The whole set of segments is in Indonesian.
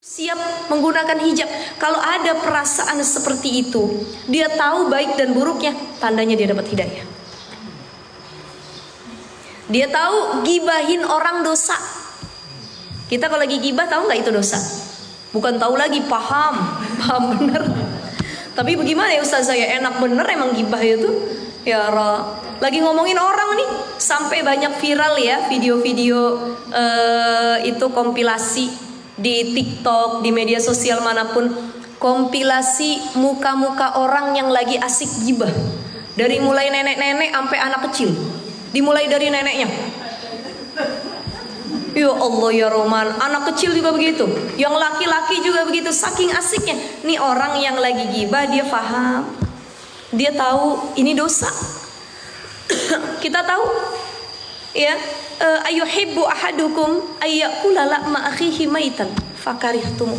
siap menggunakan hijab. Kalau ada perasaan seperti itu, dia tahu baik dan buruknya, tandanya dia dapat hidayah. Dia tahu gibahin orang dosa. Kita kalau lagi gibah tahu nggak itu dosa? Bukan tahu lagi, paham bener. Tapi bagaimana ya Ustaz, saya enak bener emang gibah itu. Ya lagi ngomongin orang nih, sampai banyak viral ya video-video itu kompilasi di TikTok, di media sosial manapun, kompilasi muka-muka orang yang lagi asik gibah. Dari mulai nenek-nenek sampai anak kecil. Dimulai dari neneknya. Ya Allah ya Roman, anak kecil juga begitu, yang laki-laki juga begitu, saking asiknya. Nih orang yang lagi gibah dia paham, dia tahu ini dosa. Kita tahu ya, ayuhibbu ahadukum ayyakula lahma akhihi maitan fakarihtum.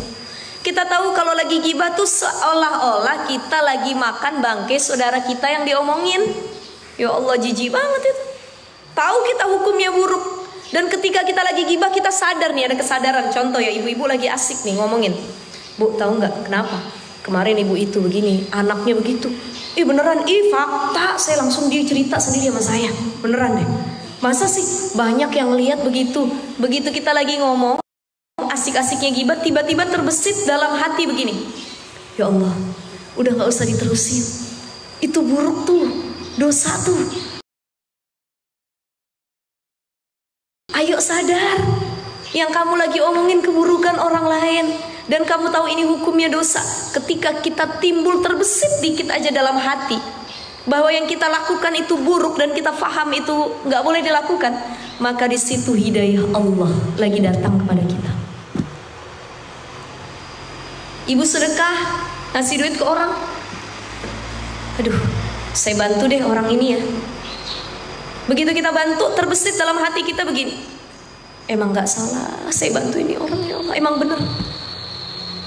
Kita tahu kalau lagi gibah tuh seolah-olah kita lagi makan bangkai saudara kita yang diomongin. Ya Allah, jijik banget itu. Tahu kita hukumnya buruk. Dan ketika kita lagi gibah kita sadar nih, ada kesadaran. Contoh ya, ibu-ibu lagi asik nih ngomongin, Bu tahu nggak kenapa kemarin ibu itu begini, anaknya begitu. Beneran, fakta. Saya langsung dia cerita sendiri sama saya. Beneran deh. Masa sih banyak yang lihat begitu. Begitu kita lagi ngomong asik-asiknya gibah, tiba-tiba terbesit dalam hati begini, ya Allah, udah nggak usah diterusin. Itu buruk tuh, dosa tuh. Ayo sadar, yang kamu lagi omongin keburukan orang lain, dan kamu tahu ini hukumnya dosa. Ketika kita timbul terbesit dikit aja dalam hati bahwa yang kita lakukan itu buruk dan kita paham itu nggak boleh dilakukan, maka di situ hidayah Allah lagi datang kepada kita. Ibu sedekah, ngasih duit ke orang, aduh, saya bantu deh orang ini ya. Begitu kita bantu, terbesit dalam hati kita begini, emang gak salah saya bantu ini orang, ya Allah, emang benar.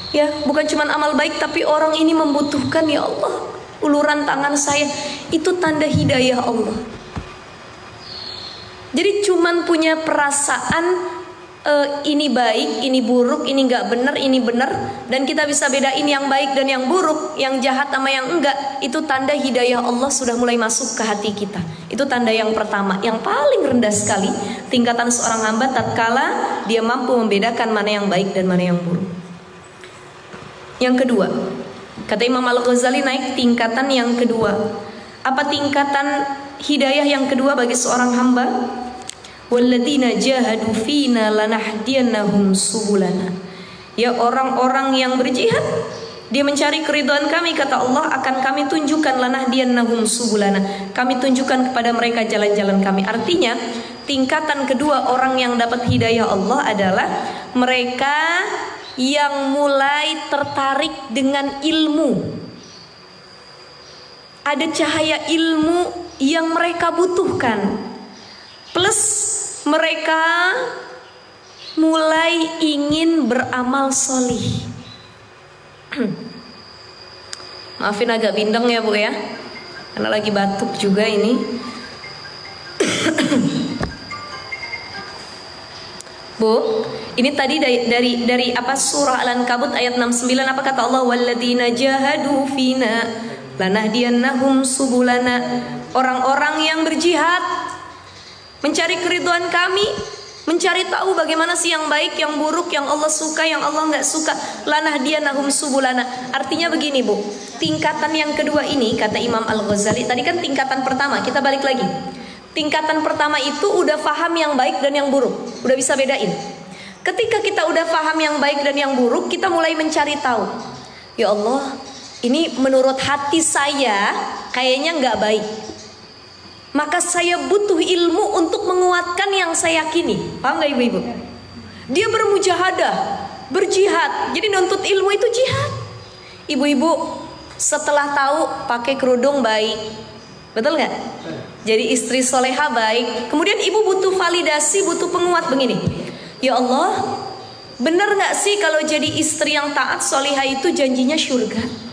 Ya, bukan cuma amal baik, tapi orang ini membutuhkan, ya Allah, uluran tangan saya. Itu tanda hidayah Allah. Jadi cuman punya perasaan ini baik, ini buruk, ini gak benar, ini benar, dan kita bisa bedain yang baik dan yang buruk, yang jahat sama yang enggak. Itu tanda hidayah Allah sudah mulai masuk ke hati kita. Itu tanda yang pertama, yang paling rendah sekali tingkatan seorang hamba tatkala dia mampu membedakan mana yang baik dan mana yang buruk. Yang kedua, kata Imam Al-Ghazali, naik tingkatan yang kedua. Apa tingkatan hidayah yang kedua bagi seorang hamba? Walladzina jahadu fina lanahdiyannahum subulana. Ya, orang-orang yang berjihad, dia mencari keridhaan kami, kata Allah, akan kami tunjukkan lanahdiyannahum subulana. Kami tunjukkan kepada mereka jalan-jalan kami. Artinya, tingkatan kedua orang yang dapat hidayah Allah adalah mereka yang mulai tertarik dengan ilmu. Ada cahaya ilmu yang mereka butuhkan. Plus mereka mulai ingin beramal solih. Maafin agak bindeng ya Bu ya, karena lagi batuk juga ini. Bu, ini tadi dari apa, surah Al-Ankabut ayat 69, apa kata Allah? Walladzina jahadu fina lanahdiyannahum subulana. Orang-orang yang berjihad, mencari keridhaan kami, mencari tahu bagaimana sih yang baik, yang buruk, yang Allah suka, yang Allah nggak suka. Lanahdiyannahum subulana. Artinya begini Bu, tingkatan yang kedua ini kata Imam Al-Ghazali, tadi kan tingkatan pertama, kita balik lagi. Tingkatan pertama itu udah paham yang baik dan yang buruk, udah bisa bedain. Ketika kita udah paham yang baik dan yang buruk, kita mulai mencari tahu. Ya Allah, ini menurut hati saya kayaknya nggak baik. Maka saya butuh ilmu untuk menguatkan yang saya yakini. Paham gak ibu-ibu? Dia bermujahadah, berjihad. Jadi nuntut ilmu itu jihad. Ibu-ibu setelah tahu pakai kerudung baik, betul gak? Jadi istri soleha baik. Kemudian ibu butuh validasi, butuh penguat begini. Ya Allah, benar gak sih kalau jadi istri yang taat soleha itu janjinya surga?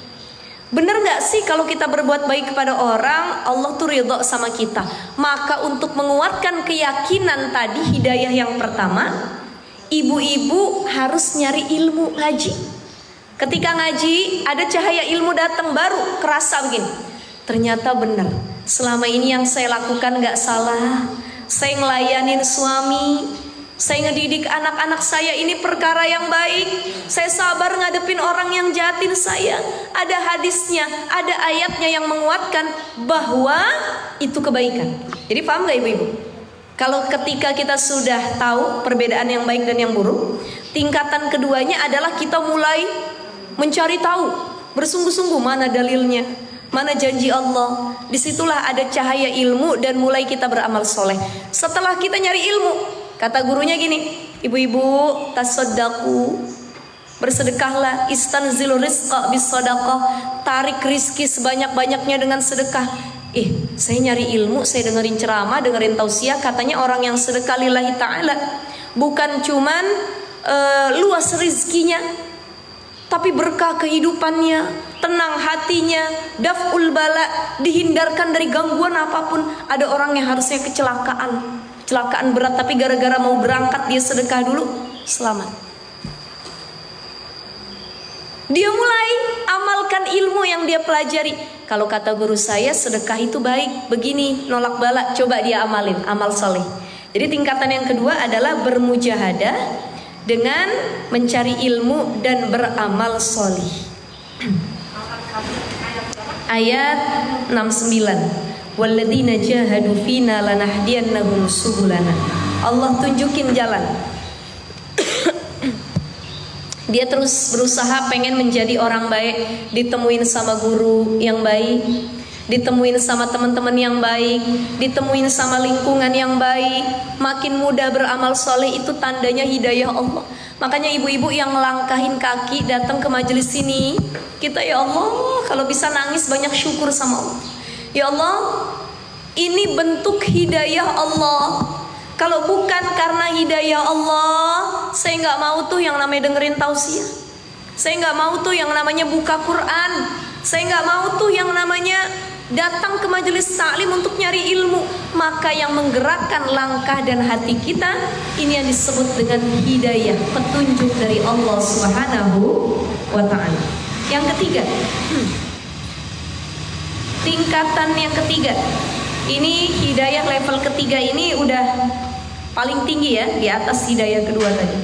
Benar gak sih kalau kita berbuat baik kepada orang, Allah tuh ridho sama kita? Maka untuk menguatkan keyakinan tadi, hidayah yang pertama, ibu-ibu harus nyari ilmu ngaji. Ketika ngaji, ada cahaya ilmu datang, baru kerasa begini. Ternyata benar, selama ini yang saya lakukan gak salah. Saya ngelayanin suami, saya ngedidik anak-anak saya, ini perkara yang baik. Saya sabar ngadepin orang yang jahatin saya. Ada hadisnya, ada ayatnya yang menguatkan bahwa itu kebaikan. Jadi paham gak ibu-ibu? Kalau ketika kita sudah tahu perbedaan yang baik dan yang buruk, tingkatan keduanya adalah kita mulai mencari tahu, bersungguh-sungguh mana dalilnya, mana janji Allah. Disitulah ada cahaya ilmu dan mulai kita beramal soleh. Setelah kita nyari ilmu, kata gurunya gini, ibu-ibu tasaddaqu, bersedekahlah, istanzilu rizqa bisadaqah, tarik rizki sebanyak-banyaknya dengan sedekah. Saya nyari ilmu, saya dengerin ceramah, dengerin tausiah, katanya orang yang sedekah lillahi ta'ala bukan cuman luas rizkinya, tapi berkah kehidupannya, tenang hatinya, daf'ul bala, dihindarkan dari gangguan apapun. Ada orang yang harusnya kecelakaan berat, tapi gara-gara mau berangkat dia sedekah dulu, selamat. Dia mulai amalkan ilmu yang dia pelajari. Kalau kata guru saya, sedekah itu baik, begini, nolak bala, coba dia amalin, amal soleh. Jadi tingkatan yang kedua adalah bermujahadah dengan mencari ilmu dan beramal soleh. Ayat 69, walladzina jahadu fina lanahdiyannahum subulana. Allah tunjukin jalan. Dia terus berusaha pengen menjadi orang baik, ditemuin sama guru yang baik, ditemuin sama teman-teman yang baik, ditemuin sama lingkungan yang baik. Makin mudah beramal soleh, itu tandanya hidayah Allah. Makanya ibu-ibu yang ngelangkahin kaki datang ke majelis ini, kita ya Allah kalau bisa nangis banyak syukur sama Allah. Ya Allah, ini bentuk hidayah Allah. Kalau bukan karena hidayah Allah, saya nggak mau tuh yang namanya dengerin tausiah. Saya nggak mau tuh yang namanya buka Quran. Saya nggak mau tuh yang namanya datang ke majelis taklim untuk nyari ilmu. Maka yang menggerakkan langkah dan hati kita, ini yang disebut dengan hidayah, petunjuk dari Allah Subhanahu wa ta'ala. Yang ketiga, tingkatan yang ketiga, ini hidayah level ketiga, ini udah paling tinggi ya, di atas hidayah kedua tadi.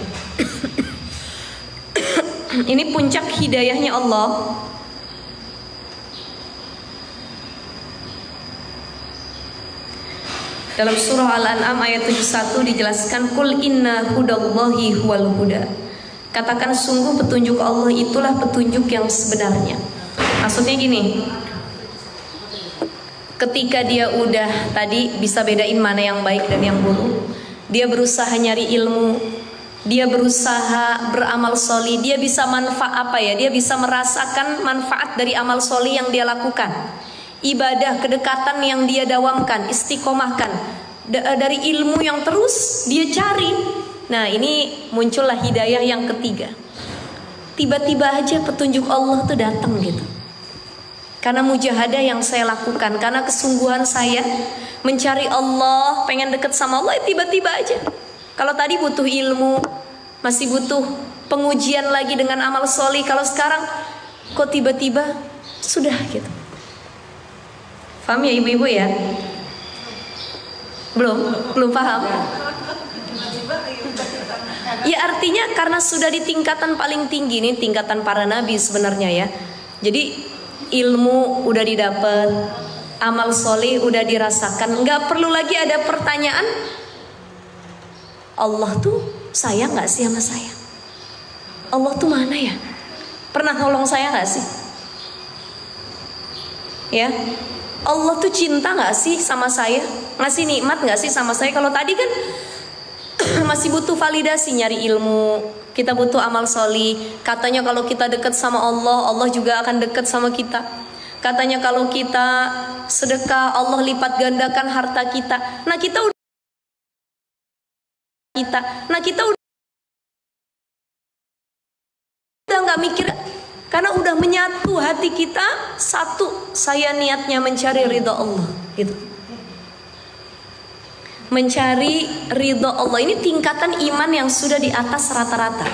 Ini puncak hidayahnya Allah. Dalam surah Al-An'am ayat 71 dijelaskan, Qul inna hudallahi huwal huda. Katakan sungguh petunjuk Allah itulah petunjuk yang sebenarnya. Maksudnya gini, ketika dia udah tadi bisa bedain mana yang baik dan yang buruk, dia berusaha nyari ilmu, dia berusaha beramal soli, dia bisa dia bisa merasakan manfaat dari amal soli yang dia lakukan, ibadah, kedekatan yang dia dawamkan, istiqomahkan, dari ilmu yang terus dia cari. Nah, ini muncullah hidayah yang ketiga. Tiba-tiba aja petunjuk Allah tuh datang gitu. Karena mujahadah yang saya lakukan, karena kesungguhan saya mencari Allah, pengen deket sama Allah, tiba-tiba aja. Kalau tadi butuh ilmu, masih butuh pengujian lagi dengan amal sholih. Kalau sekarang kok tiba-tiba sudah gitu. Paham ya ibu-ibu ya? Belum paham? Ya artinya karena sudah di tingkatan paling tinggi, nih tingkatan para nabi sebenarnya ya. Jadi ilmu udah didapat, amal soleh udah dirasakan, nggak perlu lagi ada pertanyaan, Allah tuh sayang nggak sih sama saya? Allah tuh mana ya? Pernah nolong saya nggak sih? Ya, Allah tuh cinta nggak sih sama saya? Ngasih nikmat nggak sih sama saya? Kalau tadi kan masih butuh validasi, nyari ilmu, kita butuh amal sholih. Katanya kalau kita dekat sama Allah, Allah juga akan dekat sama kita. Katanya kalau kita sedekah, Allah lipat gandakan harta kita. Nah kita udah nggak mikir, karena udah menyatu hati kita satu. Saya niatnya mencari ridha Allah, gitu. mencari ridho Allah. Ini tingkatan iman yang sudah di atas rata-rata.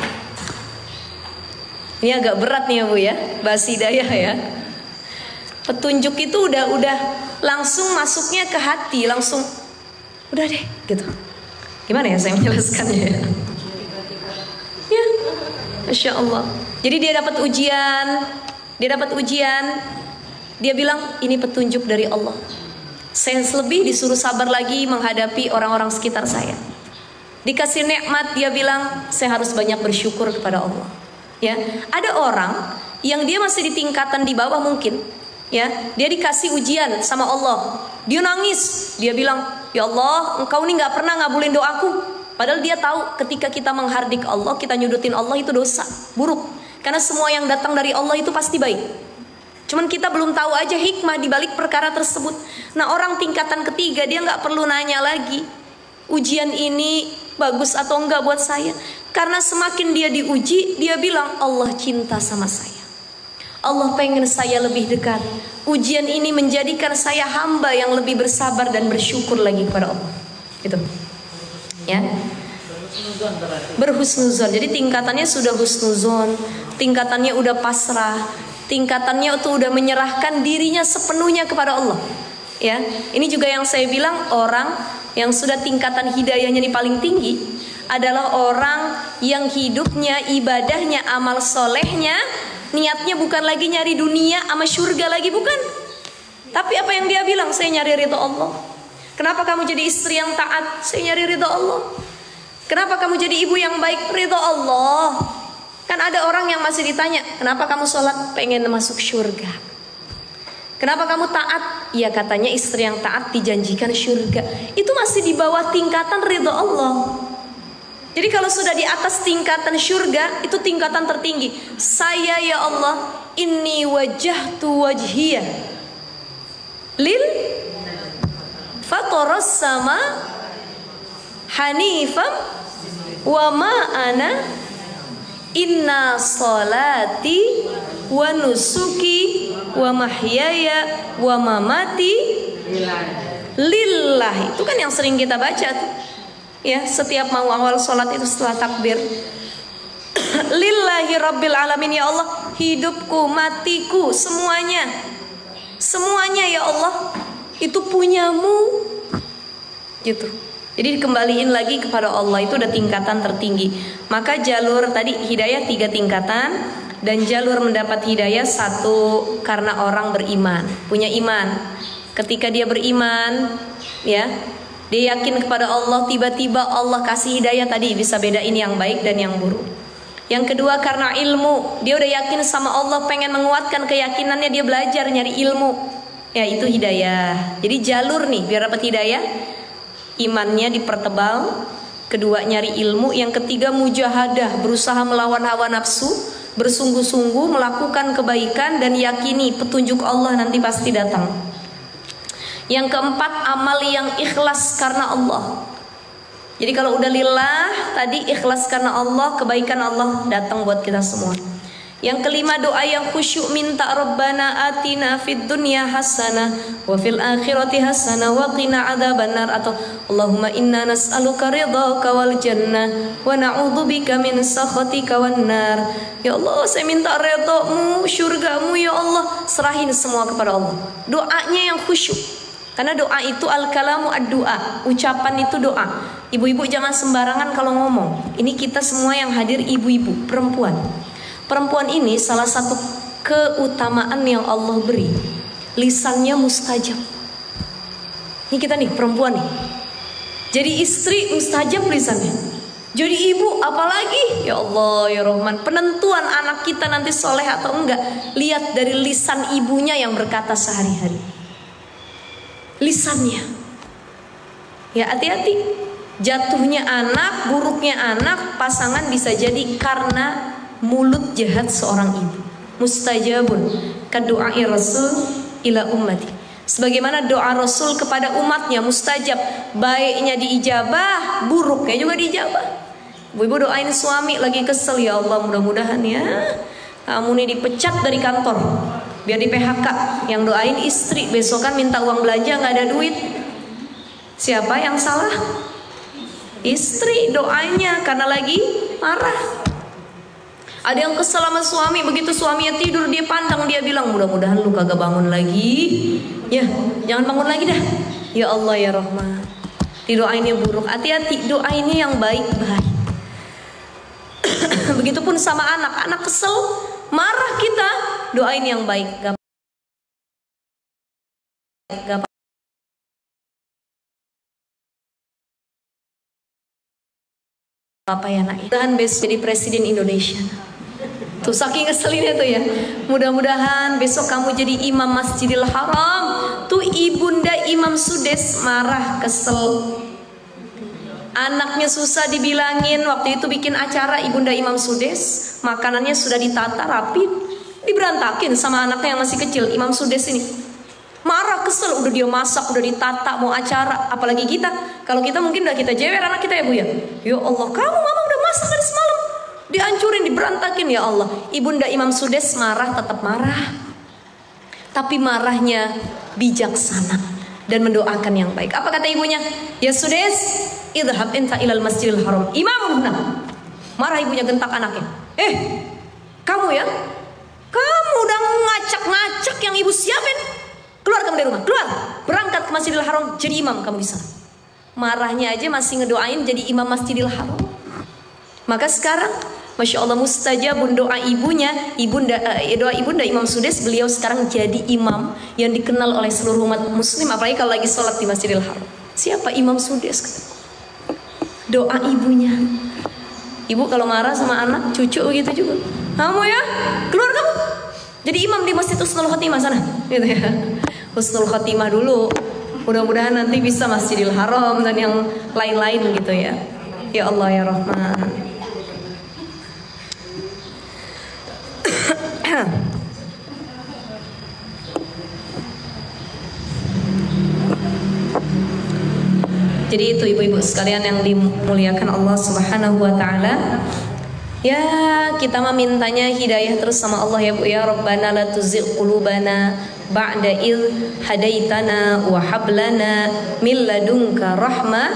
Ini agak berat nih ya Bu ya, bahas hidayah ya. Petunjuk itu udah langsung masuknya ke hati, langsung udah deh gitu. Gimana ya saya menjelaskannya ya? Ya, Masya Allah. Jadi dia dapat ujian, dia bilang ini petunjuk dari Allah. Saya lebih disuruh sabar lagi menghadapi orang-orang sekitar saya. Dikasih nikmat, dia bilang saya harus banyak bersyukur kepada Allah. Ya, ada orang yang dia masih di tingkatan di bawah mungkin, ya, dia dikasih ujian sama Allah, dia nangis, dia bilang, ya Allah, engkau ini nggak pernah ngabulin doaku. Padahal dia tahu ketika kita menghardik Allah, kita nyudutin Allah itu dosa, buruk. Karena semua yang datang dari Allah itu pasti baik. Cuman kita belum tahu aja hikmah di balik perkara tersebut. Nah, orang tingkatan ketiga dia nggak perlu nanya lagi, ujian ini bagus atau enggak buat saya. Karena semakin dia diuji, dia bilang Allah cinta sama saya. Allah pengen saya lebih dekat. Ujian ini menjadikan saya hamba yang lebih bersabar dan bersyukur lagi kepada Allah. Gitu. Ya. Berhusnuzon. Jadi tingkatannya sudah husnuzon, tingkatannya udah pasrah, tingkatannya itu udah menyerahkan dirinya sepenuhnya kepada Allah. Ya. Ini juga yang saya bilang, orang yang sudah tingkatan hidayahnya di paling tinggi adalah orang yang hidupnya, ibadahnya, amal solehnya, niatnya bukan lagi nyari dunia sama surga lagi, bukan. Tapi apa yang dia bilang, saya nyari ridho Allah. Kenapa kamu jadi istri yang taat? Saya nyari ridho Allah. Kenapa kamu jadi ibu yang baik? Ridho Allah. Kan ada orang yang masih ditanya, kenapa kamu sholat? Pengen masuk surga. Kenapa kamu taat? Ya katanya istri yang taat dijanjikan surga. Itu masih di bawah tingkatan ridho Allah. Jadi kalau sudah di atas tingkatan surga, itu tingkatan tertinggi. Saya ya Allah, inni wajjahtu wajhiyah lil fatoros sama hanifam wa ma ana inna salati wa nusuki wa mahyaya wa mamati lillah. Itu kan yang sering kita baca tuh. Ya, setiap mau awal sholat itu setelah takbir, lillahi rabbil alamin, ya Allah, hidupku, matiku, semuanya ya Allah, itu punyamu, gitu. Jadi dikembaliin lagi kepada Allah, itu udah tingkatan tertinggi. Maka jalur tadi hidayah 3 tingkatan, dan jalur mendapat hidayah 1 karena orang beriman, punya iman. Ketika dia beriman, ya, dia yakin kepada Allah, tiba-tiba Allah kasih hidayah tadi, bisa bedain yang baik dan yang buruk. Yang kedua karena ilmu, dia udah yakin sama Allah, pengen menguatkan keyakinannya, dia belajar nyari ilmu. Ya, itu hidayah. Jadi jalur nih biar dapat hidayah, imannya dipertebal. Kedua nyari ilmu. Yang ketiga mujahadah, berusaha melawan hawa nafsu, bersungguh-sungguh melakukan kebaikan dan yakini petunjuk Allah nanti pasti datang. Yang keempat, amal yang ikhlas karena Allah. Jadi kalau udah lillah tadi, ikhlas karena Allah, kebaikan Allah datang buat kita semua. Yang kelima, doa yang khusyuk, minta Rabbana atina fid dunya hasanah wa fil akhirati hasanah wa qina adzabannar, atau Allahumma inna nas'aluka ridhaka wal jannah wa na'udzubika min sakhatika wan nar. Ya Allah, saya minta ridhamu, syurgamu ya Allah. Serahin semua kepada Allah. Doanya yang khusyuk. Karena doa itu al-kalamu ad-doa, ucapan itu doa. Ibu-ibu jangan sembarangan kalau ngomong. Ini kita semua yang hadir ibu-ibu, perempuan. Perempuan ini salah satu keutamaan yang Allah beri, lisannya mustajab. Ini kita nih perempuan nih. Jadi istri mustajab lisannya. Jadi ibu apalagi, ya Allah ya Rahman. Penentuan anak kita nanti soleh atau enggak, lihat dari lisan ibunya yang berkata sehari-hari. Lisannya. Ya hati-hati. Jatuhnya anak, buruknya anak, pasangan bisa jadi karena mulut jahat seorang ibu. Mustajabun kadu'ai Rasul ila ummati. Sebagaimana doa Rasul kepada umatnya mustajab, baiknya diijabah, buruknya juga diijabah. Ibu-ibu doain suami lagi kesel, ya Allah mudah-mudahan ya kamu nih dipecat dari kantor, biar di PHK. Yang doain istri besokan minta uang belanja nggak ada duit. Siapa yang salah? Istri doanya karena lagi marah. Ada yang kesel sama suami, begitu suaminya tidur dia pandang, dia bilang mudah-mudahan lu kagak bangun lagi. Ya, jangan bangun lagi dah. Ya Allah ya Rahman. Didoainnya buruk, hati-hati, doainnya yang baik-baik. Begitupun sama anak, anak kesel, marah kita, doain yang baik. Gak apa ya nak, mudah-mudahan besok jadi presiden Indonesia. Tuh saking ngeselinnya tuh ya. Mudah-mudahan besok kamu jadi imam Masjidil Haram. Tuh ibunda Imam Sudes marah, kesel. Anaknya susah dibilangin, waktu itu bikin acara ibunda Imam Sudes, makanannya sudah ditata rapi, diberantakin sama anaknya yang masih kecil. Imam Sudes ini marah, kesel, udah dia masak, udah ditata, mau acara. Apalagi kita, kalau kita mungkin udah kita jewer anak kita ya Bu ya. Ya Allah, kamu mama udah masak dari semalam, dihancurin, diberantakin. Ya Allah, ibunda Imam Sudes marah, tetap marah, tapi marahnya bijaksana dan mendoakan yang baik. Apa kata ibunya? Ya Sudes, idhab enta ilal Masjidil Haram imamuna. Marah ibunya, gentak anaknya. Kamu ya, kamu udah ngacak-ngacak yang ibu siapin. Keluar kamu dari rumah, keluar, berangkat ke Masjidil Haram, jadi imam kamu di sana. Marahnya aja masih ngedoain jadi imam Masjidil Haram. Maka sekarang Masya Allah mustajabun doa ibunya, doa ibunda Imam Sudes, beliau sekarang jadi imam yang dikenal oleh seluruh umat muslim, apalagi kalau lagi sholat di Masjidil Haram. Siapa? Imam Sudes. Doa ibunya. Ibu kalau marah sama anak, cucu begitu juga. Kamu ya, keluar kamu, jadi imam di Masjid Husnul Khotimah sana, gitu ya. Husnul Khotimah dulu, mudah-mudahan nanti bisa Masjidil Haram dan yang lain-lain gitu ya. Ya Allah ya Rahman. Jadi itu ibu-ibu sekalian yang dimuliakan Allah Subhanahu wa taala. Ya, kita memintanya hidayah terus sama Allah ya Bu ya. Rabbana la tuzigh qulubana ba'da idh hadaitana wa hab lana min ladunka rahmah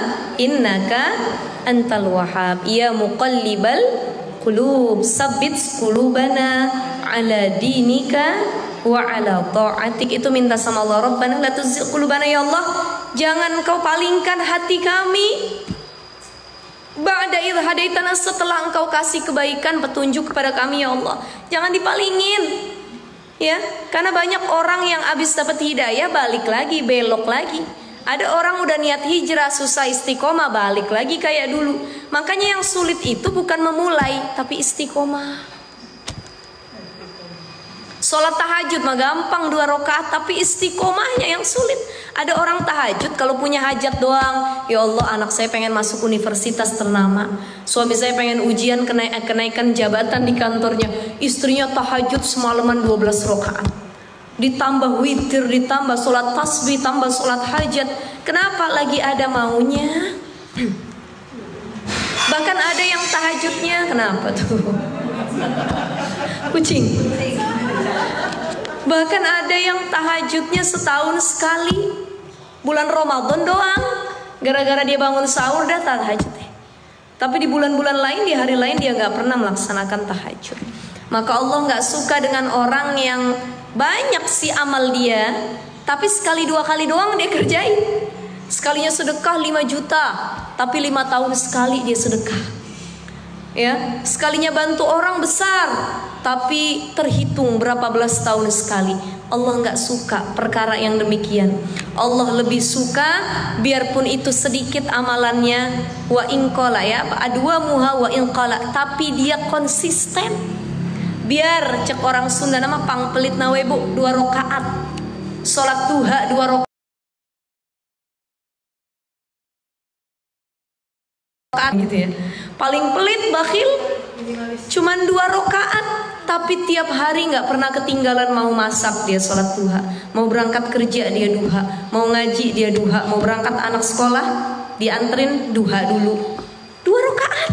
innaka antal wahhab. Ya muqallibal qulub sabbit qulubana ala dinika wa ala ta'atik. Itu minta sama Allah. Rabbana la tuzigh qulubana, ya Allah, jangan kau palingkan hati kami ba'da idh hadaitana, setelah engkau kasih kebaikan, petunjuk kepada kami ya Allah. Jangan dipalingin. Ya, karena banyak orang yang habis dapat hidayah balik lagi, belok lagi. Ada orang udah niat hijrah, susah istiqomah, balik lagi kayak dulu. Makanya yang sulit itu bukan memulai, tapi istiqomah. Sholat tahajud mah gampang 2 rakaat, tapi istiqomahnya yang sulit. Ada orang tahajud kalau punya hajat doang. Ya Allah, anak saya pengen masuk universitas ternama, suami saya pengen ujian kenaikan jabatan di kantornya. Istrinya tahajud semalaman 12 rakaat, ditambah witir, ditambah sholat tasbih, tambah sholat hajat. Kenapa? Lagi ada maunya. Bahkan ada yang tahajudnya, kenapa tuh? Kucing. Bahkan ada yang tahajudnya setahun sekali, bulan Ramadan doang, gara-gara dia bangun sahur dah tahajud. Tapi di bulan-bulan lain, di hari lain dia gak pernah melaksanakan tahajud. Maka Allah gak suka dengan orang yang banyak sih amal dia, tapi sekali 2 kali doang dia kerjain. Sekalinya sedekah 5 juta, tapi 5 tahun sekali dia sedekah. Ya, sekalinya bantu orang besar, tapi terhitung berapa belas tahun sekali. Allah nggak suka perkara yang demikian. Allah lebih suka biarpun itu sedikit amalannya, wa inqala, ya, adwa muha wa inqala, tapi dia konsisten. Biar cek orang Sunda nama pang pelit nawe Bu, 2 rakaat sholat duha, 2 rakaat gitu ya. Paling pelit bakhil cuman 2 rakaat, tapi tiap hari nggak pernah ketinggalan. Mau masak dia sholat duha, mau berangkat kerja dia duha, mau ngaji dia duha, mau berangkat anak sekolah dianterin duha dulu 2 rakaat.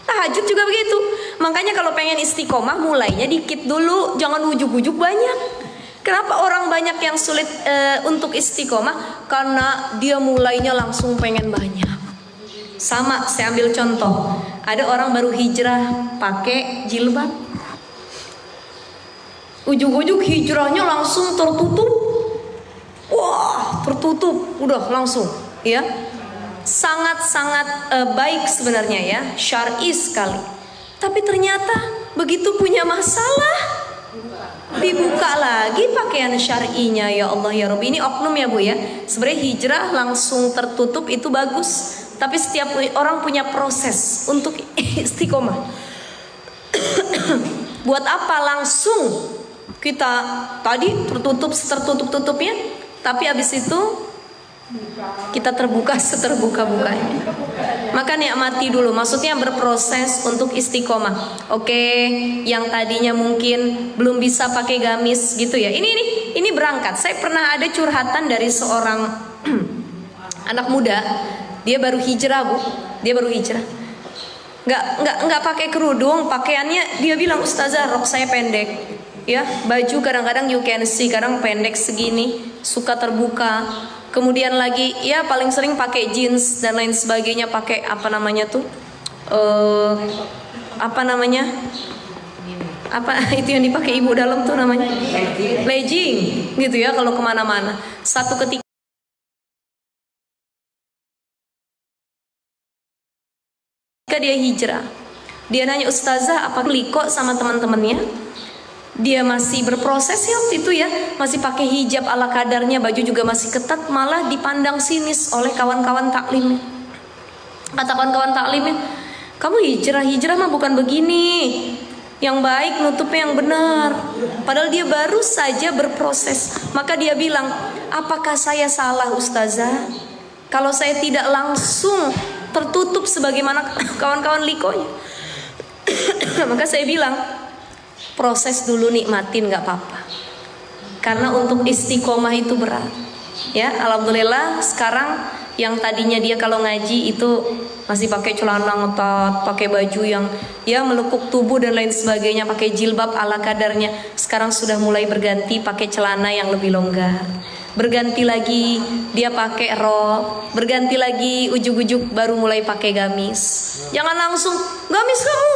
Tahajud juga begitu. Makanya kalau pengen istiqomah mulainya dikit dulu, jangan ujuk-ujuk banyak. Kenapa orang banyak yang sulit untuk istiqomah? Karena dia mulainya langsung pengen banyak. Sama, saya ambil contoh. Ada orang baru hijrah pakai jilbab. Ujung-ujung hijrahnya langsung tertutup. Wah, tertutup, udah langsung, ya. Sangat-sangat baik sebenarnya ya, syar'i sekali. Tapi ternyata begitu punya masalah, dibuka lagi pakaian syar'inya. Ya Allah ya Rabbi, ini oknum ya Bu ya. Sebenarnya hijrah langsung tertutup itu bagus, tapi setiap orang punya proses untuk istiqomah. Buat apa langsung kita tadi tertutup-tutupnya, tapi habis itu kita terbuka seterbuka-bukanya. Maka nikmati dulu, maksudnya berproses untuk istiqomah. Oke, yang tadinya mungkin belum bisa pakai gamis gitu ya. Ini berangkat. Saya pernah ada curhatan dari seorang anak muda. Dia baru hijrah Bu. Dia baru hijrah. Nggak pakai kerudung, pakaiannya dia bilang, "Ustazah, rok saya pendek." Ya, baju kadang-kadang you can see, kadang pendek segini, suka terbuka. Kemudian lagi ya paling sering pakai jeans dan lain sebagainya, pakai apa namanya tuh? Apa namanya? Apa itu yang dipakai ibu dalam tuh namanya? Legging gitu ya kalau kemana-mana. Satu ketika dia hijrah, dia nanya, "Ustazah, apa liko sama teman-temannya?" Dia masih berproses ya waktu itu ya, masih pakai hijab ala kadarnya, baju juga masih ketat, malah dipandang sinis oleh kawan-kawan taklim. Kata kawan-kawan taklimnya, "Kamu hijrah mah bukan begini, yang baik nutupnya yang benar." Padahal dia baru saja berproses. Maka dia bilang, "Apakah saya salah Ustazah kalau saya tidak langsung tertutup sebagaimana kawan-kawan likonya?" Maka saya bilang, proses dulu, nikmatin, nggak apa-apa. Karena untuk istiqomah itu berat. Ya, alhamdulillah sekarang yang tadinya dia kalau ngaji itu masih pakai celana ngetat, pakai baju yang ya melekuk tubuh dan lain sebagainya, pakai jilbab ala kadarnya. Sekarang sudah mulai berganti pakai celana yang lebih longgar. Berganti lagi dia pakai rok, berganti lagi ujug-ujug baru mulai pakai gamis. Jangan langsung gamis kamu,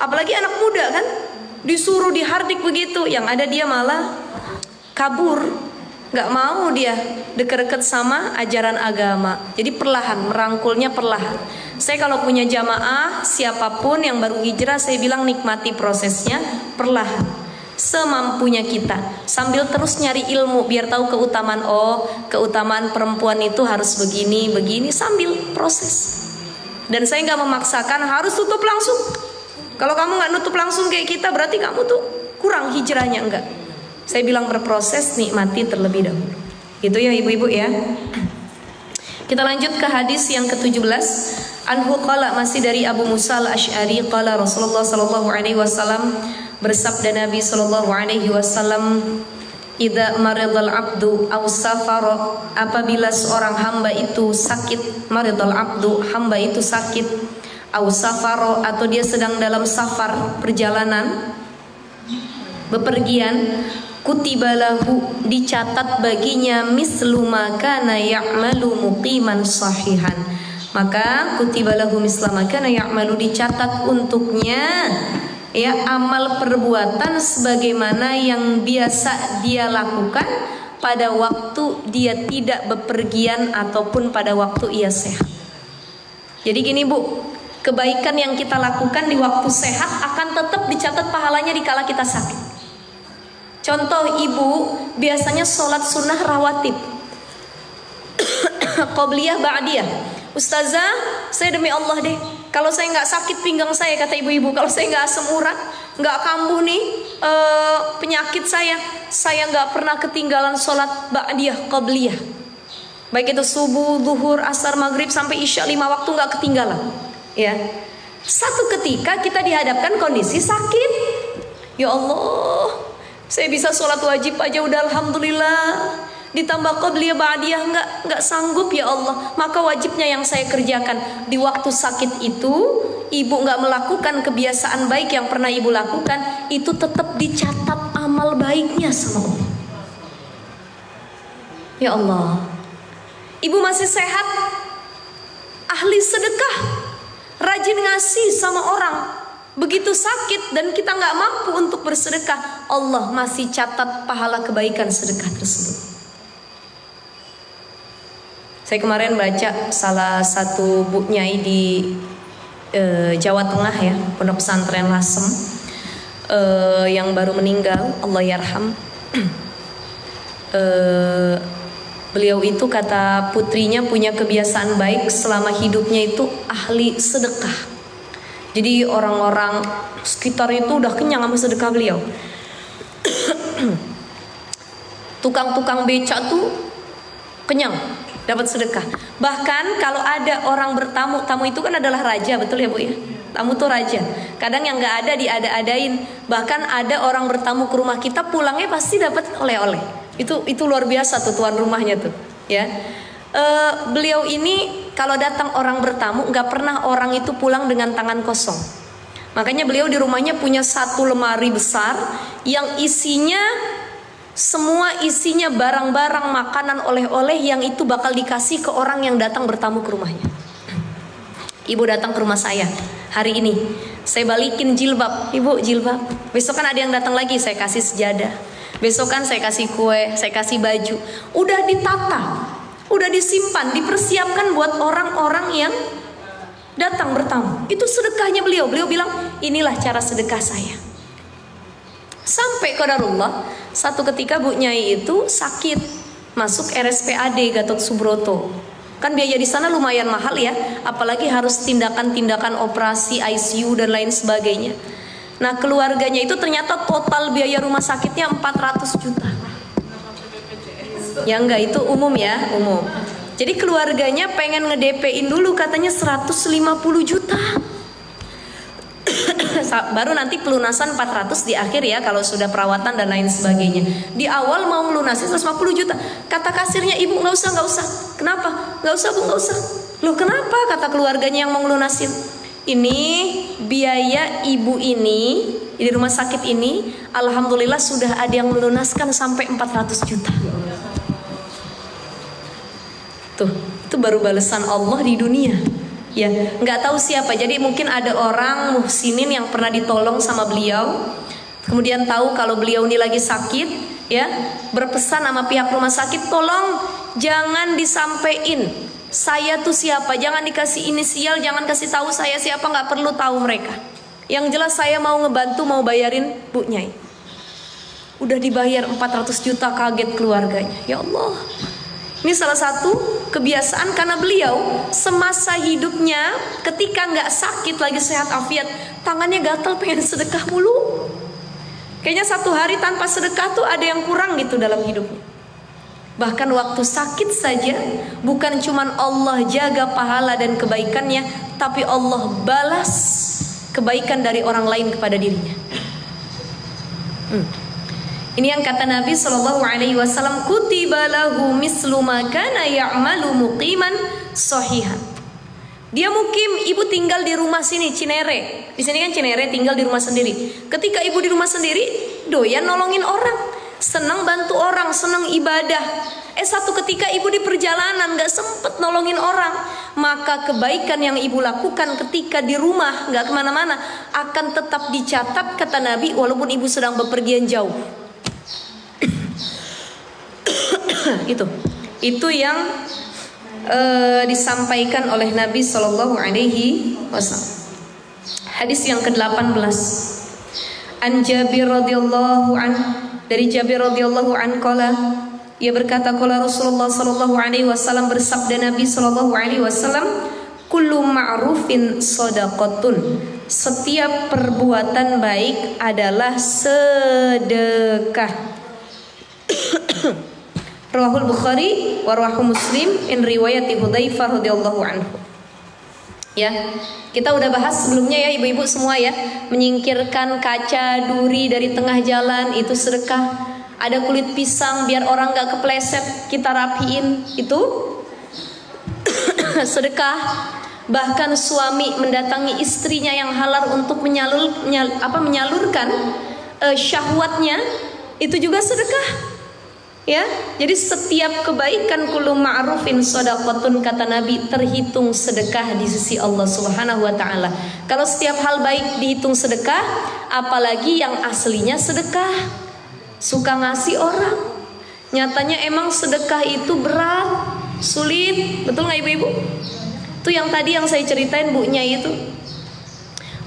apalagi anak muda kan, disuruh dihardik begitu, yang ada dia malah kabur, nggak mau dia deket-deket sama ajaran agama. Jadi perlahan, merangkulnya perlahan. Saya kalau punya jamaah siapapun yang baru hijrah, saya bilang nikmati prosesnya perlahan, semampunya kita, sambil terus nyari ilmu biar tahu keutamaan. Oh, keutamaan perempuan itu harus begini sambil proses. Dan saya nggak memaksakan harus tutup langsung. Kalau kamu nggak nutup langsung kayak kita, berarti kamu tuh kurang hijrahnya. Enggak. Saya bilang berproses, nikmati terlebih dahulu. Itu ya ibu-ibu ya. Kita lanjut ke hadis yang ke-17. Anhu qala, masih dari Abu Musa al-Asy'ari, qala Rasulullah sallallahu alaihi wasallam, bersabda Nabi sallallahu alaihi wasallam, "Idza maridal abdu aw safara," apabila seorang hamba itu sakit, maridal abdu, hamba itu sakit, au safaro, atau dia sedang dalam safar, perjalanan, bepergian, kutibalahu, dicatat baginya mislu ma kana ya'malu muqiman sahihan. Maka kutibalahu misla ma kana ya'malu, dicatat untuknya ya amal perbuatan sebagaimana yang biasa dia lakukan pada waktu dia tidak bepergian ataupun pada waktu ia sehat. Jadi gini Bu, kebaikan yang kita lakukan di waktu sehat akan tetap dicatat pahalanya di kala kita sakit. Contoh, ibu biasanya sholat sunnah rawatib, qobliyah, ba'diyah. Ustazah, saya demi Allah deh, kalau saya nggak sakit pinggang saya, kata ibu-ibu, kalau saya nggak asam urat, nggak kambuh nih penyakit saya nggak pernah ketinggalan sholat ba'diyah, qobliyah. Baik itu subuh, zuhur, asar, maghrib sampai isya, 5 waktu nggak ketinggalan. Ya, satu ketika kita dihadapkan kondisi sakit, ya Allah, saya bisa sholat wajib aja udah alhamdulillah, ditambah qobliyah ba'diyah nggak sanggup ya Allah. Maka wajibnya yang saya kerjakan di waktu sakit itu, ibu nggak melakukan kebiasaan baik yang pernah ibu lakukan, itu tetap dicatat amal baiknya sama Allah. Ya Allah, ibu masih sehat, ahli sedekah, rajin ngasih sama orang. Begitu sakit dan kita nggak mampu untuk bersedekah, Allah masih catat pahala kebaikan sedekah tersebut. Saya kemarin baca salah satu bu nyai di Jawa Tengah ya, Pondok Pesantren Lasem, yang baru meninggal, Allah yarham. Beliau itu kata putrinya punya kebiasaan baik selama hidupnya itu ahli sedekah. Jadi orang-orang sekitar itu udah kenyang sama sedekah beliau. Tukang-tukang beca tuh kenyang dapat sedekah. Bahkan kalau ada orang bertamu, tamu itu kan adalah raja, betul ya Bu ya? Tamu tuh raja. Kadang yang nggak ada diada-adain. Bahkan ada orang bertamu ke rumah kita, pulangnya pasti dapat oleh-oleh. Itu luar biasa tuh tuan rumahnya tuh, ya. Beliau ini kalau datang orang bertamu, nggak pernah orang itu pulang dengan tangan kosong. Makanya beliau di rumahnya punya satu lemari besar yang semua isinya barang-barang makanan oleh-oleh yang itu bakal dikasih ke orang yang datang bertamu ke rumahnya. Ibu datang ke rumah saya hari ini, saya balikin jilbab, ibu jilbab. Besok kan ada yang datang lagi, saya kasih sejadah. Besok kan saya kasih kue, saya kasih baju. Udah ditata, udah disimpan, dipersiapkan buat orang-orang yang datang bertamu. Itu sedekahnya beliau. Beliau bilang, inilah cara sedekah saya. Sampai qadarullah, satu ketika Bu Nyai itu sakit, masuk RSPAD Gatot Subroto. Kan biaya di sana lumayan mahal ya, apalagi harus tindakan-tindakan operasi ICU dan lain sebagainya. Nah, keluarganya itu ternyata total biaya rumah sakitnya 400 juta. Ya enggak, itu umum ya, umum. Jadi keluarganya pengen nge-DP-in dulu katanya 150 juta. Baru nanti pelunasan 400 di akhir ya, kalau sudah perawatan dan lain sebagainya. Di awal mau ngelunasin 150 juta. Kata kasirnya, ibu nggak usah. Kenapa? Nggak usah Bu, nggak usah. Loh kenapa? Kata keluarganya yang mau ngelunasin. Ini biaya ibu ini di rumah sakit ini, alhamdulillah sudah ada yang melunaskan sampai 400 juta. Tuh, itu baru balasan Allah di dunia. Ya, nggak tahu siapa. Jadi mungkin ada orang muhsinin yang pernah ditolong sama beliau, kemudian tahu kalau beliau ini lagi sakit, ya, berpesan sama pihak rumah sakit, tolong jangan disampein saya tuh siapa, jangan dikasih inisial, jangan kasih tahu saya siapa, nggak perlu tahu mereka. Yang jelas saya mau ngebantu, mau bayarin Bu Nyai. Udah dibayar 400 juta, kaget keluarganya. Ya Allah. Ini salah satu kebiasaan karena beliau semasa hidupnya ketika nggak sakit lagi sehat afiat, tangannya gatal pengen sedekah mulu. Kayaknya satu hari tanpa sedekah tuh ada yang kurang gitu dalam hidupnya. Bahkan waktu sakit saja, bukan cuman Allah jaga pahala dan kebaikannya, tapi Allah balas kebaikan dari orang lain kepada dirinya. Ini yang kata Nabi SAW, kutiba lahu mislu ma kana ya'malu muqiman sahihan. Dia mukim, ibu tinggal di rumah sini, Cinere. Di sini kan Cinere, tinggal di rumah sendiri. Ketika ibu di rumah sendiri, doyan nolongin orang, senang bantu orang, senang ibadah. Satu ketika ibu di perjalanan gak sempet nolongin orang, maka kebaikan yang ibu lakukan ketika di rumah gak kemana-mana akan tetap dicatat, kata Nabi, walaupun ibu sedang bepergian jauh. Itu yang disampaikan oleh Nabi Shallallahu Alaihi Wasallam. Hadis yang ke-18, An Jabir radhiyallahu an, dari Jabir radhiyallahu an qala, ia berkata, qala Rasulullah Shallallahu Alaihi Wasallam, bersabda Nabi Shallallahu Alaihi Wasallam, kullu ma'rufin shadaqatun, setiap perbuatan baik adalah sedekah. Rawahul Bukhari wa rawahu Muslim in riwayati Hudzaifah radhiyallahu anhu. Ya, kita udah bahas sebelumnya ya ibu-ibu semua ya, menyingkirkan kaca duri dari tengah jalan itu sedekah. Ada kulit pisang biar orang gak kepleset kita rapiin, itu sedekah. Bahkan suami mendatangi istrinya yang halal untuk menyalurkan syahwatnya, itu juga sedekah. Ya, jadi setiap kebaikan kullu ma'rufin shadaqatun, kata Nabi, terhitung sedekah di sisi Allah Subhanahu wa taala. Kalau setiap hal baik dihitung sedekah, apalagi yang aslinya sedekah. Suka ngasih orang. Nyatanya emang sedekah itu berat, sulit. Betul nggak ibu-ibu? Itu yang tadi yang saya ceritain bunya itu.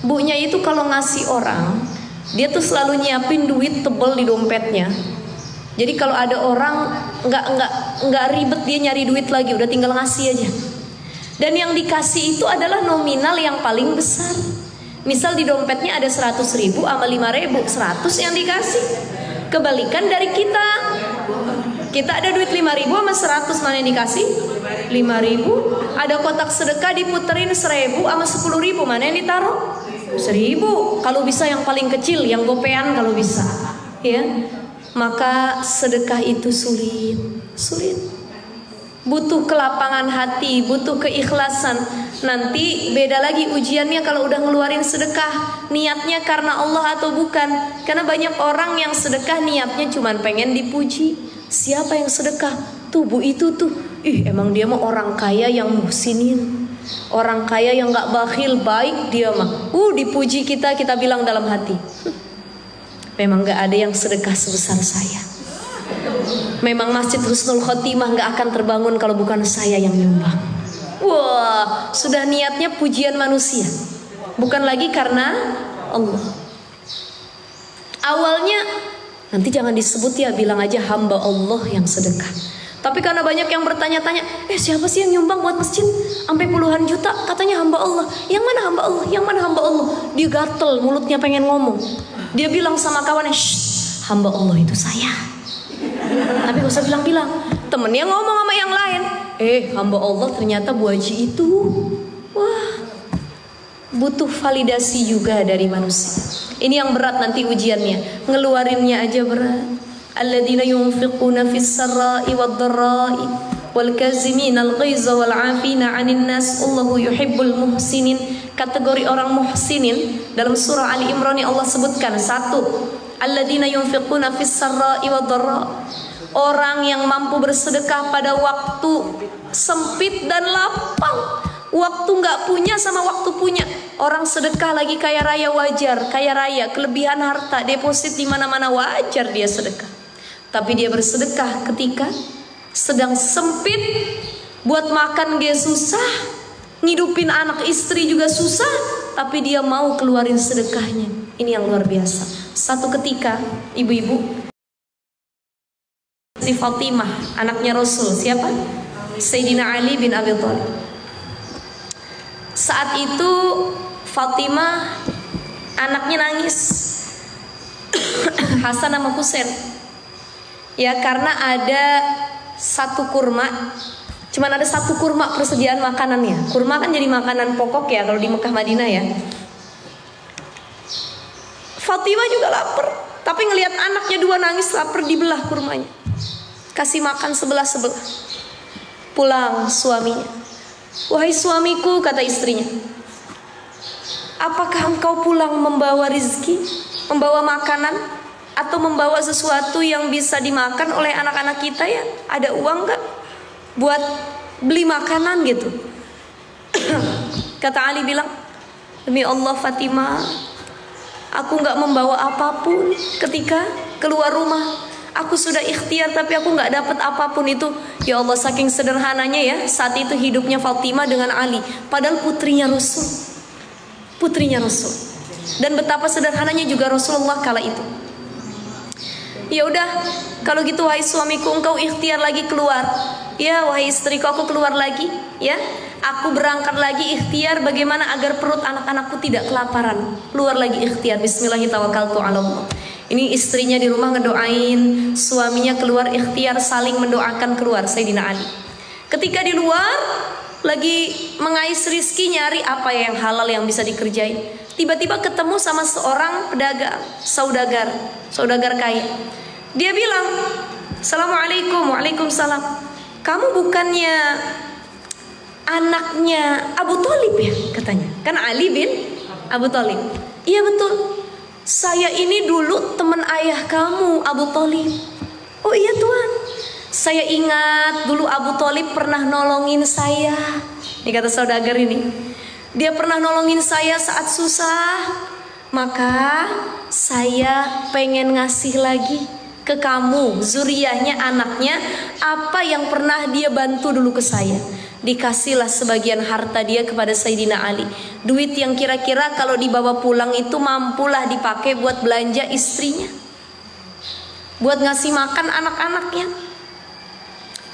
Bunya itu kalau ngasih orang, dia tuh selalu nyiapin duit tebel di dompetnya. Jadi kalau ada orang nggak ribet dia nyari duit lagi, udah tinggal ngasih aja. Dan yang dikasih itu adalah nominal yang paling besar. Misal di dompetnya ada 100.000 sama 5.000, 100 yang dikasih. Kebalikan dari kita. Kita ada duit 5.000 sama 100, mana yang dikasih? 5.000. Ada kotak sedekah diputerin 1.000 sama 10.000, mana yang ditaruh? 1.000. Kalau bisa yang paling kecil, yang gopean kalau bisa. Ya. Maka sedekah itu sulit. Butuh kelapangan hati, butuh keikhlasan. Nanti beda lagi ujiannya kalau udah ngeluarin sedekah, niatnya karena Allah atau bukan. Karena banyak orang yang sedekah niatnya cuma pengen dipuji. Siapa yang sedekah? Tuh bu itu tuh, emang dia mah orang kaya yang muhsinin, orang kaya yang gak bakhil, baik dia mah. Dipuji kita bilang dalam hati, memang gak ada yang sedekah sebesar saya. Memang Masjid Husnul Khotimah gak akan terbangun kalau bukan saya yang nyumbang. Wah, sudah niatnya pujian manusia, bukan lagi karena Allah. Awalnya nanti jangan disebut ya, bilang aja hamba Allah yang sedekah. Tapi karena banyak yang bertanya-tanya, siapa sih yang nyumbang buat masjid sampai puluhan juta? Katanya hamba Allah. Yang mana hamba Allah? Yang mana hamba Allah? Dia gatel, mulutnya pengen ngomong. Dia bilang sama kawannya, shh, hamba Allah itu saya. Tapi gak usah bilang-bilang. Temennya ngomong sama yang lain, hamba Allah ternyata Bu Haji itu. Wah, butuh validasi juga dari manusia. Ini yang berat nanti ujiannya, ngeluarinnya aja berat. Alladzina yunfiquna fis sarra'i wad dharra'i wal kazimin al ghaiza wal 'afina 'anil nas wallahu yuhibbul muhsinin. Kategori orang muhsinin dalam surah Ali Imran yang Allah sebutkan, satu, alladzina yunfiquna fis sarra'i wad dharra', orang yang mampu bersedekah pada waktu sempit dan lapang. Waktu nggak punya sama waktu punya. Orang sedekah lagi kaya raya wajar, kaya raya, kelebihan harta, deposit di mana-mana wajar dia sedekah. Tapi dia bersedekah ketika sedang sempit, buat makan dia susah, ngidupin anak istri juga susah, tapi dia mau keluarin sedekahnya. Ini yang luar biasa. Satu ketika, ibu-ibu, si Fatimah, anaknya Rasul, siapa? Sayyidina Ali bin Abi Thalib. Saat itu Fatimah anaknya nangis, Hasan sama Husain. Ya, karena ada satu kurma, cuman ada satu kurma persediaan makanannya. Kurma kan jadi makanan pokok ya kalau di Mekah Madinah ya. Fatimah juga lapar, tapi ngelihat anaknya dua nangis lapar, dibelah kurmanya, kasih makan sebelah-sebelah. Pulang suaminya, wahai suamiku, kata istrinya, apakah engkau pulang membawa rizki, membawa makanan, atau membawa sesuatu yang bisa dimakan oleh anak-anak kita ya? Ada uang gak buat beli makanan gitu? Kata Ali bilang, demi Allah Fatimah, aku gak membawa apapun ketika keluar rumah. Aku sudah ikhtiar tapi aku gak dapat apapun itu. Ya Allah, saking sederhananya ya saat itu hidupnya Fatimah dengan Ali, padahal putrinya Rasul. Putrinya Rasul. Dan betapa sederhananya juga Rasulullah kala itu. Ya udah, kalau gitu wahai suamiku, engkau ikhtiar lagi keluar. Ya wahai istriku, aku keluar lagi. Ya, aku berangkat lagi ikhtiar bagaimana agar perut anak-anakku tidak kelaparan. Keluar lagi ikhtiar. Bismillahirrahmanirrahim. Ini istrinya di rumah ngedoain, suaminya keluar ikhtiar, saling mendoakan keluar. Sayyidina Ali ketika di luar lagi mengais rizki, nyari apa yang halal yang bisa dikerjain, tiba-tiba ketemu sama seorang pedagang, saudagar kaya. Dia bilang, Assalamualaikum. Waalaikumsalam. Kamu bukannya anaknya Abu Thalib ya? Katanya. Kan Ali bin Abu Thalib. Iya betul. Saya ini dulu teman ayah kamu Abu Thalib. Oh iya Tuan. Saya ingat dulu Abu Thalib pernah nolongin saya. Ini kata saudagar ini. Dia pernah nolongin saya saat susah. Maka saya pengen ngasih lagi ke kamu, zuriyahnya, anaknya, apa yang pernah dia bantu dulu ke saya. Dikasihlah sebagian harta dia kepada Sayyidina Ali. Duit yang kira-kira kalau dibawa pulang itu mampulah dipakai buat belanja istrinya, buat ngasih makan anak-anaknya.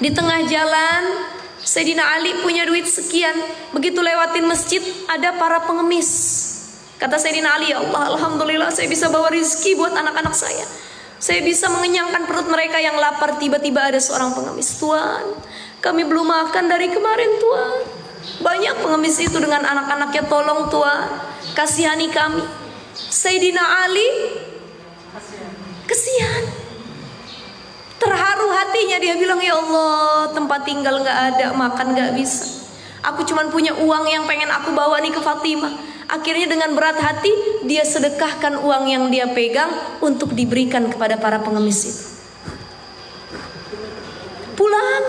Di tengah jalan Sayyidina Ali punya duit sekian. Begitu lewatin masjid ada para pengemis. Kata Sayyidina Ali, ya Allah, alhamdulillah saya bisa bawa rizki buat anak-anak saya. Saya bisa mengenyangkan perut mereka yang lapar. Tiba-tiba ada seorang pengemis. Tuan, kami belum makan dari kemarin Tuan. Banyak pengemis itu dengan anak-anaknya. Tolong Tuan, kasihani kami. Sayyidina Ali kesian, terharu hatinya. Dia bilang, ya Allah, tempat tinggal gak ada, makan gak bisa. Aku cuma punya uang yang pengen aku bawa nih ke Fatimah. Akhirnya dengan berat hati dia sedekahkan uang yang dia pegang untuk diberikan kepada para pengemis itu. Pulang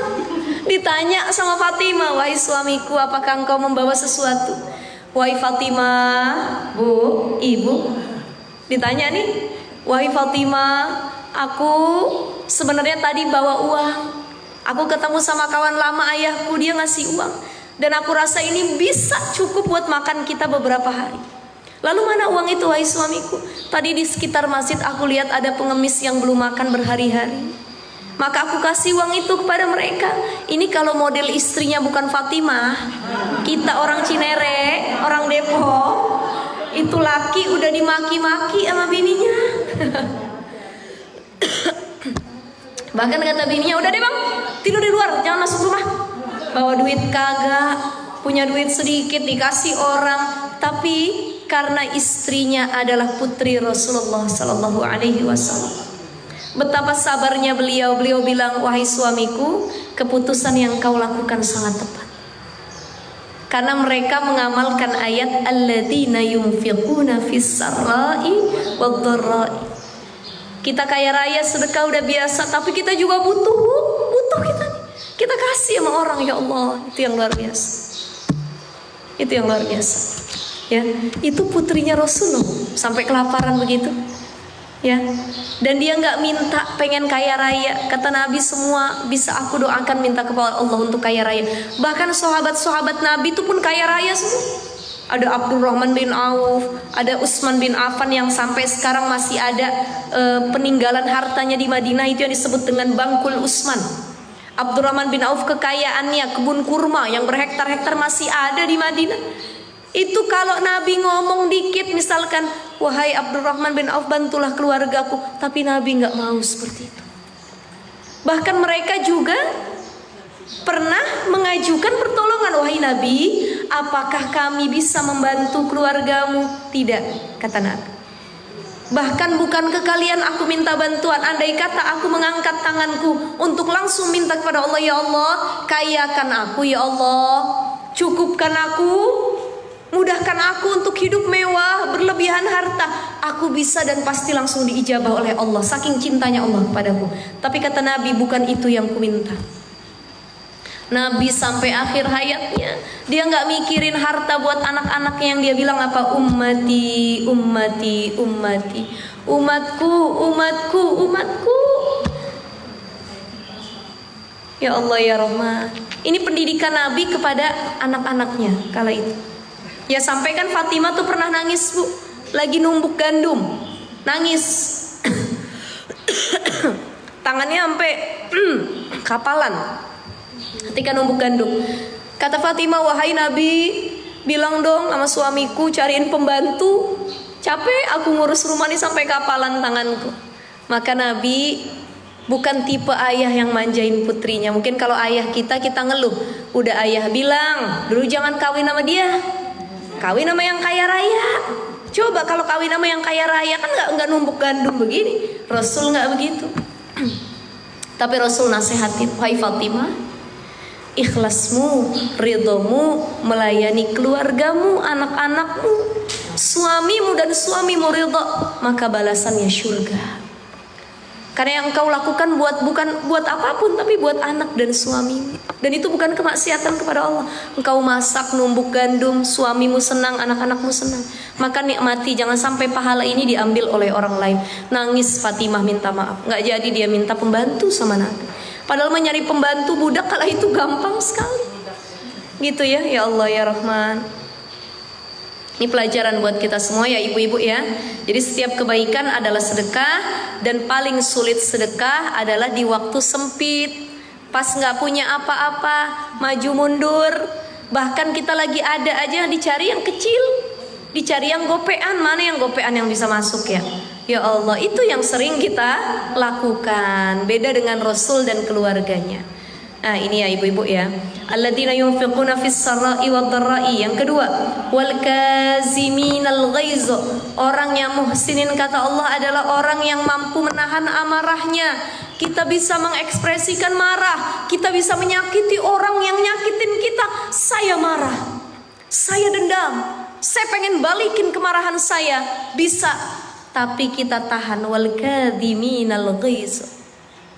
ditanya sama Fatimah, wahai suamiku, apakah engkau membawa sesuatu? Wahai Fatimah, bu, ibu, ditanya nih, wahai Fatimah, aku sebenarnya tadi bawa uang. Aku ketemu sama kawan lama ayahku, dia ngasih uang. Dan aku rasa ini bisa cukup buat makan kita beberapa hari. Lalu mana uang itu wahai suamiku? Tadi di sekitar masjid aku lihat ada pengemis yang belum makan berhari-hari. Maka aku kasih uang itu kepada mereka. Ini kalau model istrinya bukan Fatimah, kita orang Cinere, orang Depok, itu laki udah dimaki-maki sama bininya. Bahkan kata bininya, udah deh bang, tidur di luar, jangan masuk rumah. Bawa duit kagak, punya duit sedikit dikasih orang. Tapi karena istrinya adalah putri Rasulullah Sallallahu Alaihi Wasallam, betapa sabarnya beliau. Beliau bilang, wahai suamiku, keputusan yang kau lakukan sangat tepat. Karena mereka mengamalkan ayat alladzina yunfiquna fis sarra'i wad-dharra'i. Kita kaya raya sedekah udah biasa, tapi kita juga butuh kita. Kita kasih sama orang, ya Allah, itu yang luar biasa. Itu yang luar biasa. Ya, itu putrinya Rasulullah sampai kelaparan begitu. Ya, dan dia nggak minta pengen kaya raya. Kata Nabi, semua bisa aku doakan minta kepada Allah untuk kaya raya. Bahkan sahabat-sahabat Nabi itu pun kaya raya semua. Ada Abdurrahman bin Auf, ada Utsman bin Affan yang sampai sekarang masih ada peninggalan hartanya di Madinah, itu yang disebut dengan Bangkul Utsman. Abdurrahman bin Auf kekayaannya kebun kurma yang berhektar-hektar masih ada di Madinah. Itu kalau Nabi ngomong dikit, misalkan, wahai Abdurrahman bin Auf, bantulah keluargaku, tapi Nabi nggak mau seperti itu. Bahkan mereka juga pernah mengajukan pertolongan, wahai Nabi, apakah kami bisa membantu keluargamu? Tidak, kata Nabi. Bahkan bukan ke kalian aku minta bantuan. Andai kata aku mengangkat tanganku untuk langsung minta kepada Allah, ya Allah, kayakan aku, ya Allah, cukupkan aku, mudahkan aku untuk hidup mewah, berlebihan harta. Aku bisa dan pasti langsung diijabah oleh Allah, saking cintanya Allah kepadaku. Tapi kata Nabi, bukan itu yang ku minta. Nabi sampai akhir hayatnya dia nggak mikirin harta buat anak-anaknya, yang dia bilang apa? Ummati, ummati, ummati, umatku, umatku, umatku. Ya Allah ya Rahman. Ini pendidikan Nabi kepada anak-anaknya kala itu. Ya sampai kan Fatimah tuh pernah nangis, bu, lagi numbuk gandum, nangis. Tangannya sampai kapalan ketika numbuk gandum. Kata Fatimah, wahai Nabi, bilang dong sama suamiku cariin pembantu, capek aku ngurus rumah ini sampai kapalan tanganku. Maka Nabi bukan tipe ayah yang manjain putrinya. Mungkin kalau ayah kita ngeluh, udah ayah bilang dulu jangan kawin sama dia, kawin sama yang kaya raya. Coba kalau kawin sama yang kaya raya kan nggak numbuk gandum begini. Rasul nggak begitu. Tapi Rasul nasihatin, wahai Fatimah, ikhlasmu, ridhomu, melayani keluargamu, anak-anakmu, suamimu dan suamimu ridho, maka balasannya surga. Karena yang engkau lakukan bukan buat apapun, tapi buat anak dan suamimu. Dan itu bukan kemaksiatan kepada Allah. Engkau masak, numbuk gandum, suamimu senang, anak-anakmu senang. Maka nikmati, jangan sampai pahala ini diambil oleh orang lain. Nangis Fatimah minta maaf, nggak jadi dia minta pembantu sama Nabi. Padahal mencari pembantu budak kala itu gampang sekali. Gitu ya, ya Allah ya Rahman. Ini pelajaran buat kita semua ya ibu-ibu ya. Jadi setiap kebaikan adalah sedekah, dan paling sulit sedekah adalah di waktu sempit, pas nggak punya apa-apa, maju mundur. Bahkan kita lagi ada aja dicari yang kecil, dicari yang gopean. Mana yang gopean yang bisa masuk ya? Ya Allah, itu yang sering kita lakukan. Beda dengan Rasul dan keluarganya. Nah ini ya ibu-ibu ya, alladzina yunfiquna fis sarra'i wad dharra'i. Yang kedua, wal kaziminal ghaiz. Orang yang muhsinin kata Allah adalah orang yang mampu menahan amarahnya. Kita bisa mengekspresikan marah, kita bisa menyakiti orang yang nyakitin kita. Saya marah, saya dendam, saya pengen balikin kemarahan saya, bisa. Tapi kita tahan. Wal kaziminal ghaiz.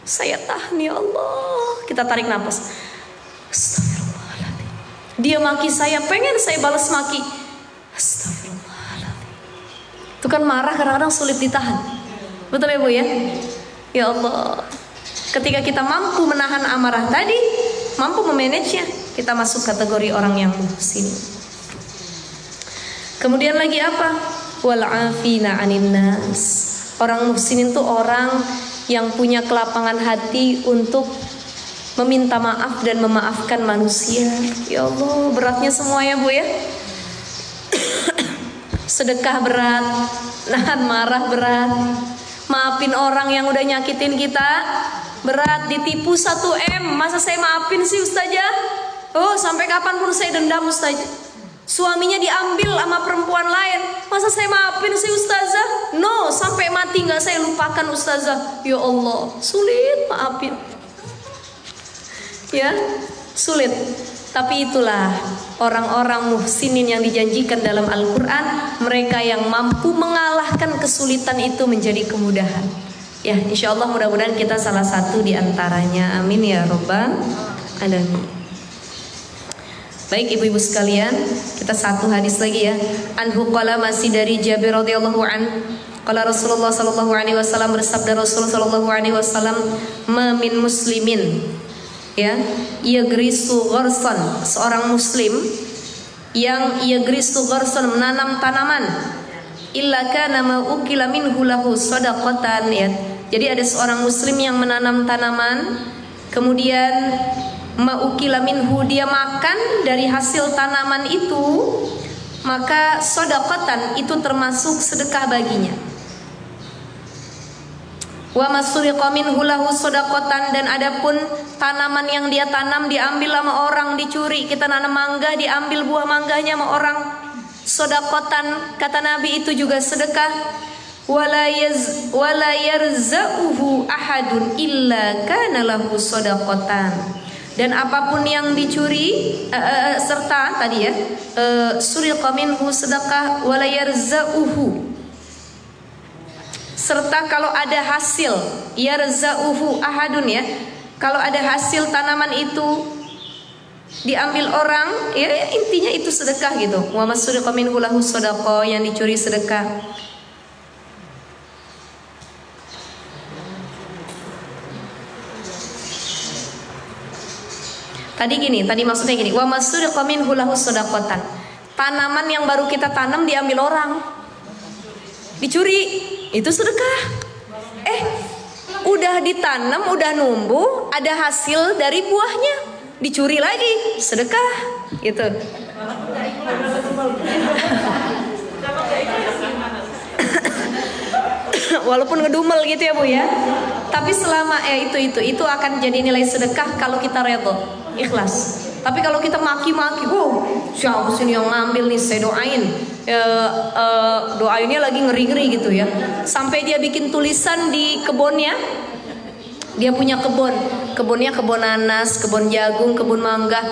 Saya tahan ya Allah. Kita tarik nafas. Astagfirullahaladzim. Dia maki saya, pengen saya balas maki. Astagfirullahaladzim. Itu kan marah kadang-kadang sulit ditahan. Betul ya Bu ya? Ya Allah. Ketika kita mampu menahan amarah tadi, mampu memanagenya, kita masuk kategori orang yang muhsin. Kemudian lagi apa? Wal afina 'anin nas. Orang muhsin itu orang yang punya kelapangan hati untuk meminta maaf dan memaafkan manusia. Ya Allah, beratnya semua ya Bu ya. Sedekah berat, nahan marah berat, maafin orang yang udah nyakitin kita berat. Ditipu 1 M, masa saya maafin sih Ustazah? Oh, sampai kapanpun saya dendam Ustazah. Suaminya diambil sama perempuan lain, masa saya maafin sih Ustazah? No, sampai mati nggak saya lupakan Ustazah. Ya Allah, sulit maafin. Ya, sulit. Tapi itulah orang-orang muhsinin yang dijanjikan dalam Al-Quran. Mereka yang mampu mengalahkan kesulitan itu menjadi kemudahan. Ya, insya Allah mudah-mudahan kita salah satu di antaranya. Amin ya Rabbal Alamin. Baik ibu-ibu sekalian, kita satu hadis lagi ya. Anhu qala, masih dari Jabir radhiyallahu an. Qala Rasulullah sallallahu alaihi wasallam, bersabda Rasul sallallahu alaihi wasallam, "Ma min muslimin," ya, yagrisu gharsan, seorang muslim yang yagrisu gharsan, menanam tanaman, illa kana ma ukila minhu lahu shadaqatan, ya. Jadi ada seorang muslim yang menanam tanaman, kemudian ma'ukila minhu, dia makan dari hasil tanaman itu, maka shadaqatan, itu termasuk sedekah baginya. Wa masuriqa minhu lahu shadaqatan, dan adapun tanaman yang dia tanam diambil sama orang, dicuri. Kita nanam mangga, diambil buah mangganya sama orang, shadaqatan, kata Nabi, itu juga sedekah. Wala yarza'uhu ahadun illa kana lahu shadaqatan. Dan apapun yang dicuri serta tadi ya, suriqa minhu sedekah, wala yarza'uhu, serta kalau ada hasil, yarza'uhu ahadun, ya, kalau ada hasil tanaman itu diambil orang, ya intinya itu sedekah gitu. Wa masuriqa minhu lahu sedekah, yang dicuri sedekah. Tadi maksudnya gini, wa masuriqa minhu lahu shadaqatan. Tanaman yang baru kita tanam diambil orang, dicuri, itu sedekah. Udah ditanam, udah numbuh, ada hasil dari buahnya, dicuri lagi, sedekah gitu. Walaupun ngedumel gitu ya Bu ya, tapi selama itu akan jadi nilai sedekah kalau kita redho, ikhlas. Tapi kalau kita maki-maki, siapa sih yang ngambil nih, saya doain, doainnya lagi ngeri-ngeri gitu ya, sampai dia bikin tulisan di kebunnya. Dia punya kebunnya kebun nanas, kebun jagung, kebun mangga.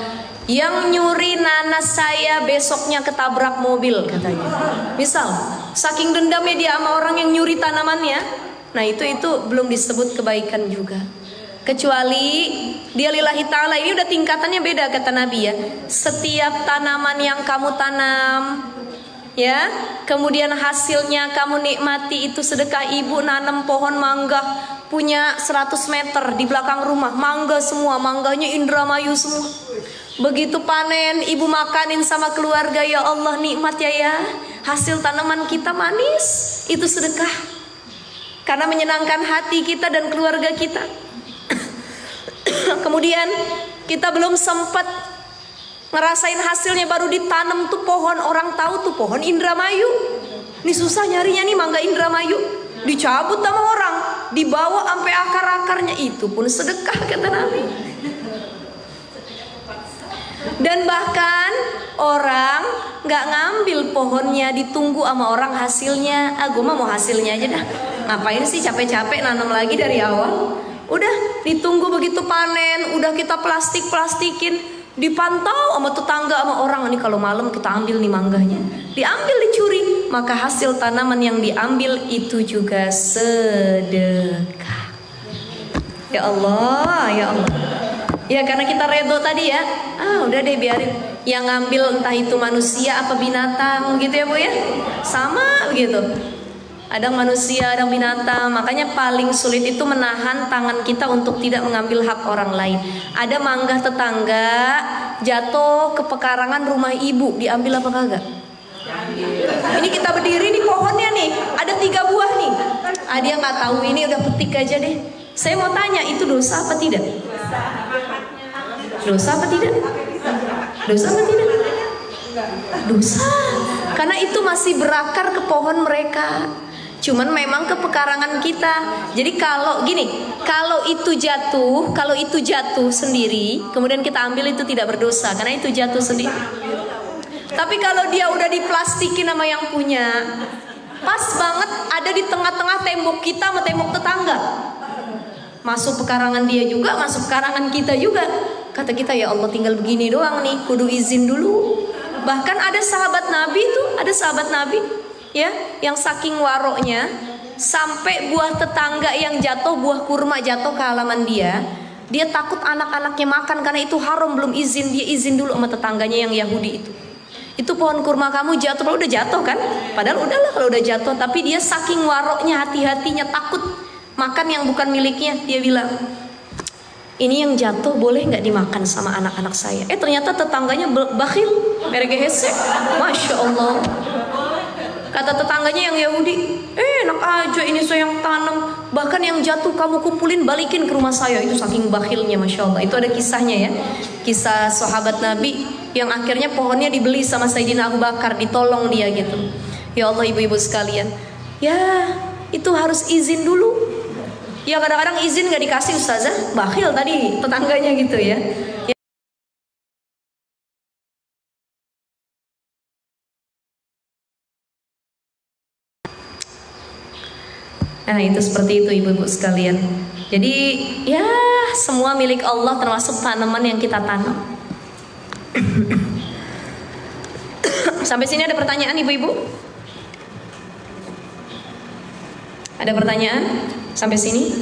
Yang nyuri nanas saya besoknya ketabrak mobil katanya. Misal, saking dendamnya dia sama orang yang nyuri tanamannya, Nah itu belum disebut kebaikan juga. Kecuali dia lillahi ta'ala, ini udah tingkatannya beda kata Nabi ya. Setiap tanaman yang kamu tanam, ya, kemudian hasilnya kamu nikmati, itu sedekah. Ibu nanam pohon mangga punya 100 meter di belakang rumah, mangga semua, mangganya Indramayu semua. Begitu panen, ibu makanin sama keluarga, ya Allah nikmat ya. Hasil tanaman kita manis, itu sedekah. Karena menyenangkan hati kita dan keluarga kita. Kemudian kita belum sempat ngerasain hasilnya, baru ditanam tuh pohon, orang tahu tuh pohon Indramayu. Ini susah nyarinya nih mangga Indramayu, dicabut sama orang, dibawa sampai akar-akarnya, itu pun sedekah kata Nabi. Dan bahkan orang nggak ngambil pohonnya, ditunggu sama orang hasilnya. Gue mah mau hasilnya aja dah, ngapain sih capek-capek nanam lagi dari awal. Udah ditunggu begitu panen, udah kita plastikin, dipantau sama tetangga sama orang. Nih kalau malam kita ambil nih mangganya, diambil, dicuri, maka hasil tanaman yang diambil itu juga sedekah. Ya Allah, ya Allah. Ya karena kita redo tadi ya. Udah deh biarin. Yang ngambil entah itu manusia apa binatang gitu ya Bu ya. Sama begitu. Ada manusia, ada binatang. Makanya paling sulit itu menahan tangan kita untuk tidak mengambil hak orang lain. Ada mangga tetangga jatuh ke pekarangan rumah ibu, diambil apa kagak? Ini kita berdiri di pohonnya nih, ada 3 buah nih. Dia nggak tahu, ini udah petik aja deh. Saya mau tanya, itu dosa apa tidak? Dosa apa tidak? Dosa apa tidak? Dosa. Karena itu masih berakar ke pohon mereka. Cuman memang ke pekarangan kita. Jadi kalau gini, kalau itu jatuh sendiri, kemudian kita ambil, itu tidak berdosa karena itu jatuh sendiri. Tapi kalau dia udah diplastikin sama yang punya, pas banget ada di tengah-tengah tembok kita sama tembok tetangga, masuk pekarangan dia juga, masuk pekarangan kita juga. Kata kita, ya Allah tinggal begini doang nih, kudu izin dulu. Bahkan ada sahabat Nabi tuh, ada sahabat Nabi ya, yang saking waroknya sampai buah tetangga yang jatuh, buah kurma jatuh ke halaman dia takut anak-anaknya makan karena itu haram, belum izin. Dia izin dulu sama tetangganya yang Yahudi itu pohon kurma kamu jatuh. Kalau udah jatuh kan, padahal udahlah kalau udah jatuh, tapi dia saking waroknya, hati-hatinya, takut makan yang bukan miliknya. Dia bilang, ini yang jatuh boleh nggak dimakan sama anak-anak saya? Ternyata tetangganya bakhil, mergehese, masya Allah. Kata tetangganya yang Yahudi, enak aja ini saya yang tanam, bahkan yang jatuh kamu kumpulin balikin ke rumah saya. Itu saking bakhilnya, masya Allah. Itu ada kisahnya ya, kisah sahabat Nabi yang akhirnya pohonnya dibeli sama Sayyidina Abu Bakar, ditolong dia gitu. Ya Allah ibu-ibu sekalian, ya itu harus izin dulu. Ya kadang-kadang izin nggak dikasih ustazah, bakhil tadi tetangganya gitu ya. Nah itu seperti itu ibu-ibu sekalian. Jadi ya semua milik Allah, termasuk tanaman yang kita tanam. Sampai sini ada pertanyaan ibu-ibu? Ada pertanyaan? Sampai sini?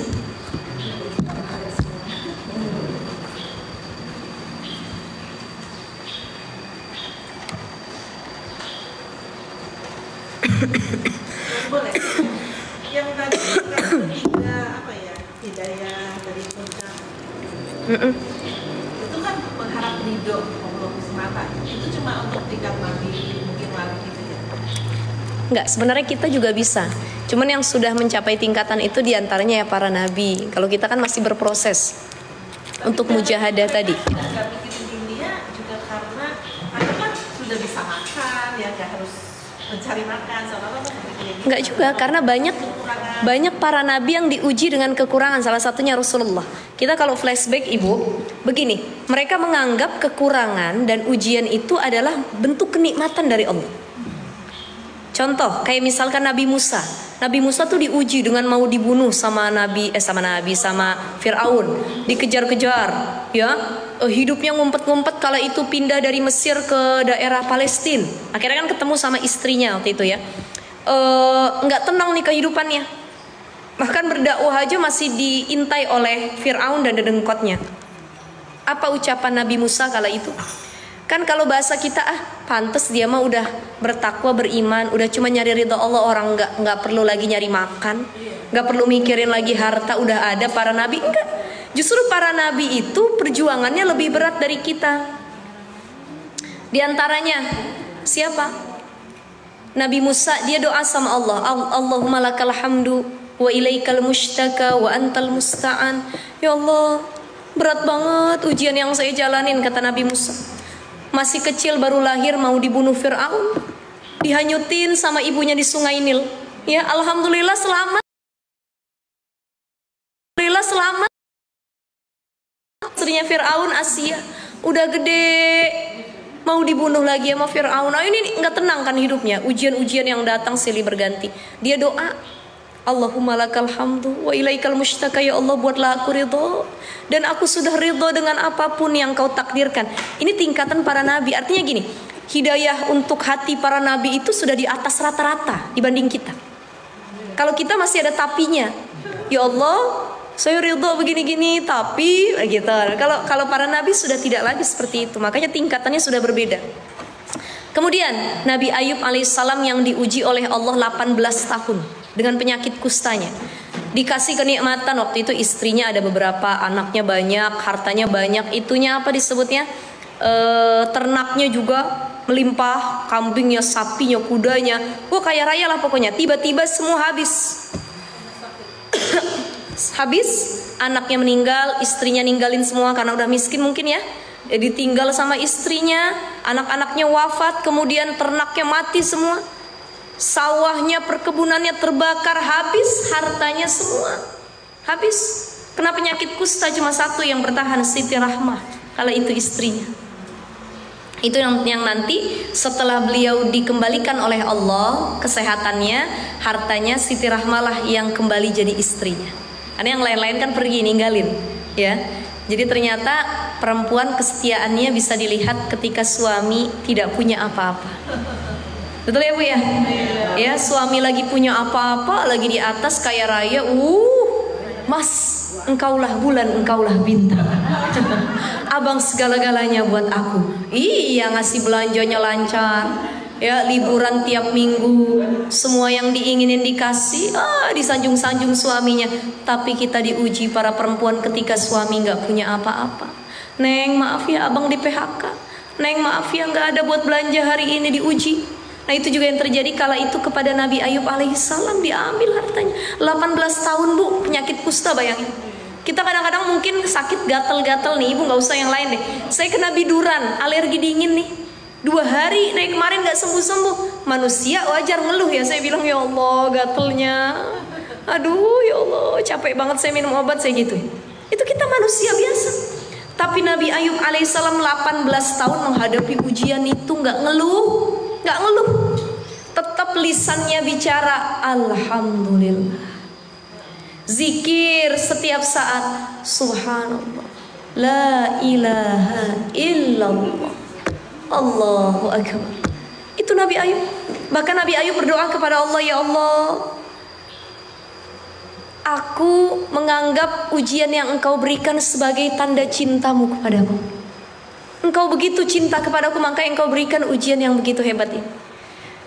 Boleh. Yang tadi ketiga apa ya, hidayah dari Tuhan. Itu kan mengharap ridho Allah semata. Itu cuma untuk tingkat nabi, mungkin wali gitu ya. Enggak, sebenarnya kita juga bisa. Cuman yang sudah mencapai tingkatan itu diantaranya ya para nabi. Kalau kita kan masih berproses untuk mujahadah tadi. Nggak bikin dunia juga karena kan sudah bisa makan ya, nggak harus mencari makan sama apa seperti ini. Enggak juga, karena banyak para nabi yang diuji dengan kekurangan. Salah satunya Rasulullah. Kita kalau flashback ibu, begini, mereka menganggap kekurangan dan ujian itu adalah bentuk kenikmatan dari Allah. Contoh, kayak misalkan Nabi Musa. Nabi Musa tuh diuji dengan mau dibunuh sama Fir'aun, dikejar-kejar, ya, hidupnya ngumpet-ngumpet kala itu pindah dari Mesir ke daerah Palestina. Akhirnya kan ketemu sama istrinya waktu itu ya. Nggak tenang nih kehidupannya. Bahkan berdakwah aja masih diintai oleh Fir'aun dan dedengkotnya. Apa ucapan Nabi Musa kala itu? Kan kalau bahasa kita, pantes dia mah udah bertakwa, beriman, udah cuma nyari ridha Allah, orang nggak perlu lagi nyari makan, nggak perlu mikirin lagi harta, udah ada para nabi. Enggak, justru para nabi itu perjuangannya lebih berat dari kita. Di antaranya siapa? Nabi Musa, dia doa sama Allah, Allahumma lakal hamdu wa ilaikal mushtaka wa antal musta'an. Ya Allah, berat banget ujian yang saya jalanin, kata Nabi Musa. Masih kecil baru lahir mau dibunuh Fir'aun, dihanyutin sama ibunya di Sungai Nil. Ya, alhamdulillah selamat. Alhamdulillah selamat. Istrinya Fir'aun, Asia, udah gede mau dibunuh lagi sama Fir'aun. Nah, ini nggak tenang kan hidupnya. Ujian-ujian yang datang silih berganti. Dia doa, Allahumma lakal hamdu wa ilaikal mushtaka. Ya Allah, buatlah aku ridho, dan aku sudah ridho dengan apapun yang kau takdirkan. Ini tingkatan para nabi. Artinya gini, hidayah untuk hati para nabi itu sudah di atas rata-rata dibanding kita. Kalau kita masih ada tapinya. Ya Allah, saya ridho begini-gini, tapi gitu. Kalau para nabi sudah tidak lagi seperti itu. Makanya tingkatannya sudah berbeda. Kemudian Nabi Ayub alaihissalam yang diuji oleh Allah 18 tahun dengan penyakit kustanya. Dikasih kenikmatan, waktu itu istrinya ada beberapa, anaknya banyak, hartanya banyak. Itunya apa disebutnya? Ternaknya juga melimpah, kambingnya, sapinya, kudanya. Wah, kaya raya lah pokoknya. Tiba-tiba semua habis. Habis, anaknya meninggal, istrinya ninggalin semua karena udah miskin mungkin ya. Ditinggal sama istrinya, anak-anaknya wafat, kemudian ternaknya mati semua. Sawahnya, perkebunannya terbakar, habis hartanya semua. Habis. Kena penyakit kusta cuma satu yang bertahan, Siti Rahmah. Kalau itu istrinya. Itu yang nanti setelah beliau dikembalikan oleh Allah kesehatannya, hartanya, Siti Rahmah lah yang kembali jadi istrinya. Karena yang lain-lain kan pergi ninggalin, ya. Jadi ternyata perempuan kesetiaannya bisa dilihat ketika suami tidak punya apa-apa. Betul ya Bu ya? Ya, suami lagi punya apa-apa, lagi di atas kaya raya, Mas, engkaulah bulan, engkaulah bintang. Abang segala-galanya buat aku. Iya, ngasih belanjanya lancar. Ya, liburan tiap minggu, semua yang diinginin dikasih, disanjung-sanjung suaminya. Tapi kita diuji para perempuan ketika suami nggak punya apa-apa. Neng, maaf ya abang di PHK. Neng, maaf ya nggak ada buat belanja hari ini, diuji. Nah, itu juga yang terjadi kala itu kepada Nabi Ayub alaihissalam, diambil hartanya. 18 tahun Bu, penyakit kusta, bayangin. Kita kadang-kadang mungkin sakit gatal-gatal nih, Ibu nggak usah yang lain deh. Saya kena biduran, alergi dingin nih. 2 hari, naik kemarin gak sembuh-sembuh. Manusia wajar ngeluh ya. Saya bilang, ya Allah gatelnya, aduh ya Allah capek banget saya minum obat, saya gitu. Itu kita manusia biasa. Tapi Nabi Ayub alaihissalam 18 tahun menghadapi ujian itu gak ngeluh. Gak ngeluh. Tetap lisannya bicara Alhamdulillah. Zikir setiap saat Subhanallah, La ilaha illallah, Allahu Akbar. Itu Nabi Ayub. Bahkan Nabi Ayub berdoa kepada Allah, ya Allah, aku menganggap ujian yang engkau berikan sebagai tanda cintamu kepadaku. Engkau begitu cinta kepadaku, maka engkau berikan ujian yang begitu hebat ini.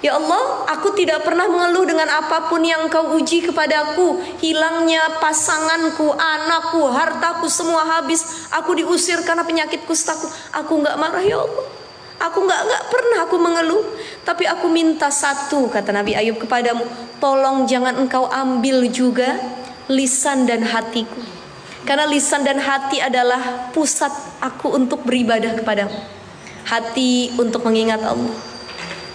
Ya Allah, aku tidak pernah mengeluh dengan apapun yang engkau uji kepadaku. Hilangnya pasanganku, anakku, hartaku semua habis. Aku diusir karena penyakit kustaku. Aku gak marah ya Allah. Aku nggak pernah aku mengeluh, tapi aku minta satu, kata Nabi Ayub kepadamu, tolong jangan engkau ambil juga lisan dan hatiku, karena lisan dan hati adalah pusat aku untuk beribadah kepadamu. Hati untuk mengingat Allah.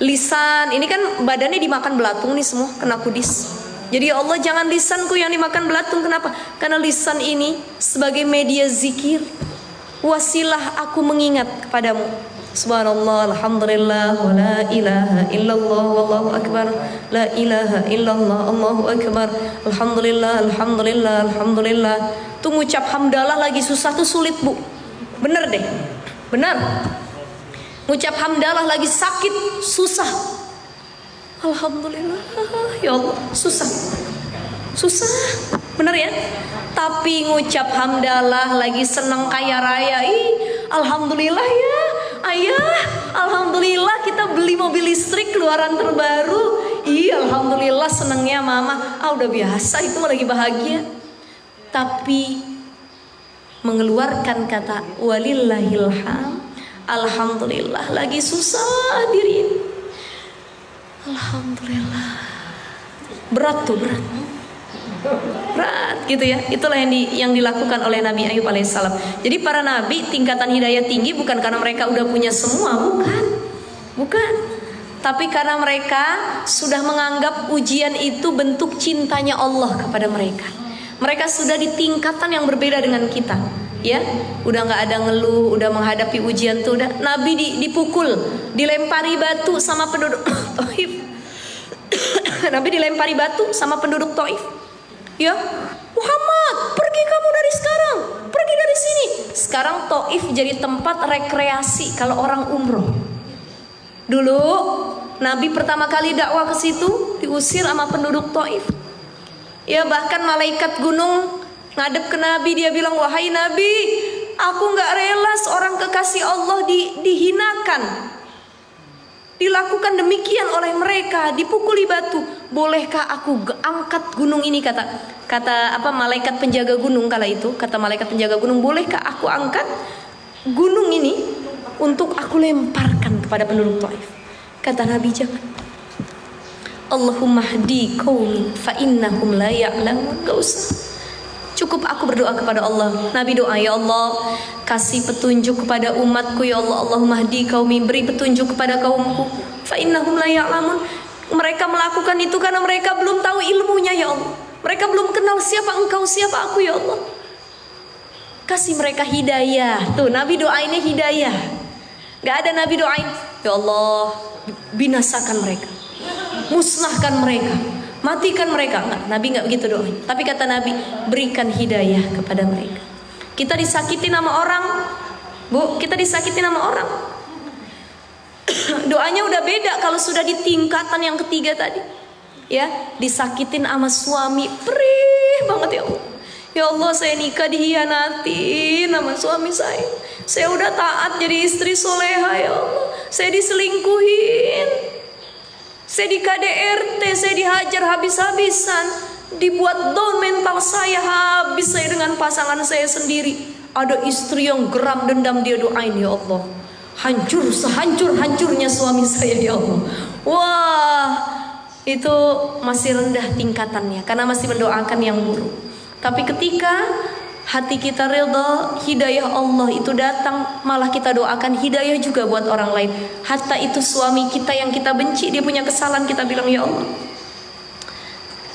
Lisan ini kan badannya dimakan belatung nih semua, kena kudis. Jadi ya Allah, jangan lisanku yang dimakan belatung. Kenapa? Karena lisan ini sebagai media zikir, wasilah aku mengingat kepadamu. Subhanallah, alhamdulillah, wa la ilaha illallah, wallahu akbar, la ilaha illallah, Allahu akbar, alhamdulillah, alhamdulillah, alhamdulillah. Tuh ngucap hamdalah lagi susah tuh, sulit Bu. Bener deh, bener. Ngucap hamdalah lagi sakit, susah. Alhamdulillah, ya Allah, susah. Susah, bener ya? Tapi ngucap hamdalah lagi seneng kaya raya, alhamdulillah ya ayah, alhamdulillah kita beli mobil listrik keluaran terbaru, alhamdulillah senengnya mama, udah biasa itu mah lagi bahagia. Tapi mengeluarkan kata walillahilham, alhamdulillah lagi susah diri ini, alhamdulillah, berat tuh, berat gitu ya. Itulah yang dilakukan oleh Nabi Ayub alaihissalam. Jadi para nabi tingkatan hidayah tinggi bukan karena mereka udah punya semua, bukan. Tapi karena mereka sudah menganggap ujian itu bentuk cintanya Allah kepada mereka. Mereka sudah di tingkatan yang berbeda dengan kita, ya. Udah nggak ada ngeluh, udah menghadapi ujian tuh udah. Nabi dipukul, dilempari batu sama penduduk Taif. Nabi dilempari batu sama penduduk Taif. Ya, Muhammad, pergi kamu dari sekarang, pergi dari sini. Sekarang Taif jadi tempat rekreasi kalau orang umroh. Dulu Nabi pertama kali dakwah ke situ diusir sama penduduk Taif. Ya, bahkan malaikat gunung ngadep ke Nabi, dia bilang, wahai Nabi, aku nggak rela seorang kekasih Allah dihinakan, dilakukan demikian oleh mereka, dipukuli batu. Bolehkah aku angkat gunung ini, kata malaikat penjaga gunung kala itu, kata malaikat penjaga gunung, bolehkah aku angkat gunung ini untuk aku lemparkan kepada penduduk Taif? Kata Nabi, jangan. Allahumma hdi qaumi fa innahum la ya'lamun. Gak usah. Cukup aku berdoa kepada Allah. Nabi doa, ya Allah, kasih petunjuk kepada umatku, ya Allah. Allahumma hdi qaumi, beri petunjuk kepada kaumku. Fa innahum la ya'lamun. Mereka melakukan itu karena mereka belum tahu ilmunya, ya Allah. Mereka belum kenal siapa Engkau, siapa aku, ya Allah. Kasih mereka hidayah. Tuh, Nabi doainnya hidayah. Gak ada Nabi doain, ya Allah, binasakan mereka, musnahkan mereka, matikan mereka. Enggak, Nabi enggak begitu doa. Tapi kata Nabi, berikan hidayah kepada mereka. Kita disakitin sama orang, Bu, kita disakitin sama orang. Doanya udah beda kalau sudah di tingkatan yang ketiga tadi. Ya, disakitin sama suami, perih banget, ya Allah. Ya Allah, saya nikah dihianatin sama suami saya. Saya udah taat jadi istri soleha, ya Allah. Saya diselingkuhin. Saya di KDRT, saya dihajar habis-habisan, dibuat down mental saya habis saya dengan pasangan saya sendiri. Ada istri yang geram dendam, dia doain, ya Allah, hancur sehancur-hancurnya suami saya, ya Allah. Wah, itu masih rendah tingkatannya karena masih mendoakan yang buruk. Tapi ketika hati kita ridha, hidayah Allah itu datang, malah kita doakan hidayah juga buat orang lain. Hatta itu suami kita yang kita benci, dia punya kesalahan, kita bilang, ya Allah,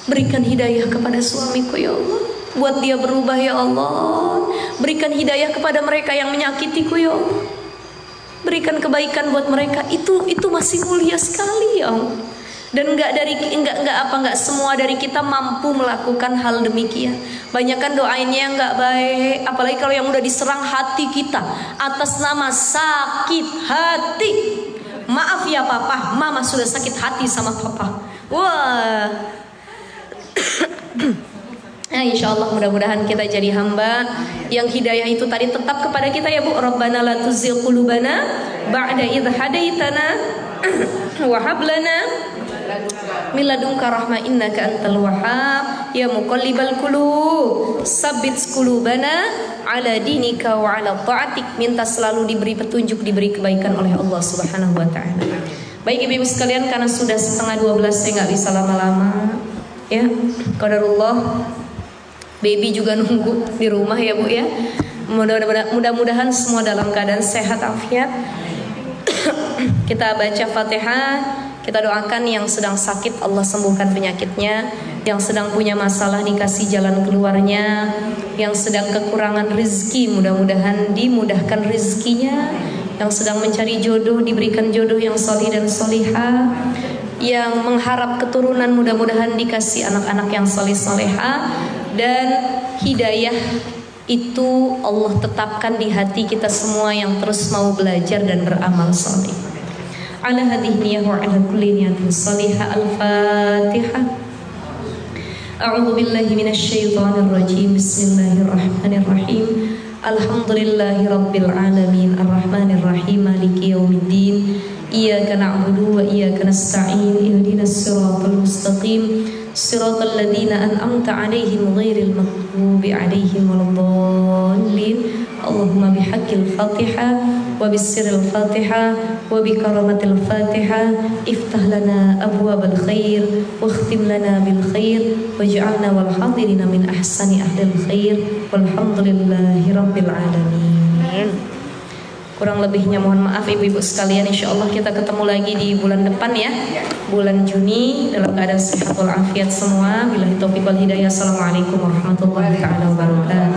berikan hidayah kepada suamiku, ya Allah, buat dia berubah, ya Allah. Berikan hidayah kepada mereka yang menyakitiku, ya Allah. Berikan kebaikan buat mereka. Itu masih mulia sekali, ya Allah. Dan enggak semua dari kita mampu melakukan hal demikian. Banyakan doanya enggak baik, apalagi kalau yang udah diserang hati kita atas nama sakit hati. Maaf ya papa, mama sudah sakit hati sama papa. Wah. Nah, insya Allah mudah-mudahan kita jadi hamba yang hidayah itu tadi tetap kepada kita, ya Bu. Rabbana la tuzigh qulubana ba'da idh hadaitana wa hab lana min ladunka rahmah innaka antal wahhab ya muqallibal qulub sabbit qulubana ala dinika wa ala ta'atik. Minta selalu diberi petunjuk, diberi kebaikan oleh Allah Subhanahu wa taala. Baik Ibu-ibu sekalian, karena sudah 11:30 saya nggak bisa lama-lama, ya. Qadarullah, baby juga nunggu di rumah, ya Bu, ya. Mudah-mudahan semua dalam keadaan sehat afiat. Kita baca Fatihah. Kita doakan yang sedang sakit Allah sembuhkan penyakitnya, yang sedang punya masalah dikasih jalan keluarnya, yang sedang kekurangan rezeki mudah-mudahan dimudahkan rezekinya, yang sedang mencari jodoh diberikan jodoh yang solih dan solihah, yang mengharap keturunan mudah-mudahan dikasih anak-anak yang solih solehah. Dan hidayah itu Allah tetapkan di hati kita semua yang terus mau belajar dan beramal soleh. Ala hadhihi niyah wa ala kulli niyatin salihah. Al-Fatihah. A'udzu billahi minasyaitonir rajim. Bismillahirrahmanirrahim. Alhamdulillahi rabbil alamin arrahmanir rahim maliki yaumiddin. Iyyaka na'budu wa iyyaka nasta'in. Ihdinas siratal mustaqim. Siratal ladzina an'amta 'alaihim ghairil maghdubi 'alaihim waladdallin. Allahumma bihaqqil Fatihah wa bisirril Fatihah wa bikaramatil Fatihah iftah lana abwabal khair wa khtim lana bil khair waj'alna wal hadirina min ahsani ahlil khair walhamdulillahi rabbil alamin. Kurang lebihnya mohon maaf ibu-ibu sekalian. Insyaallah kita ketemu lagi di bulan depan ya, bulan Juni, dalam keadaan sehat walafiat semua. Billahi taufiq wal hidayah. Assalamualaikum warahmatullahi wabarakatuh.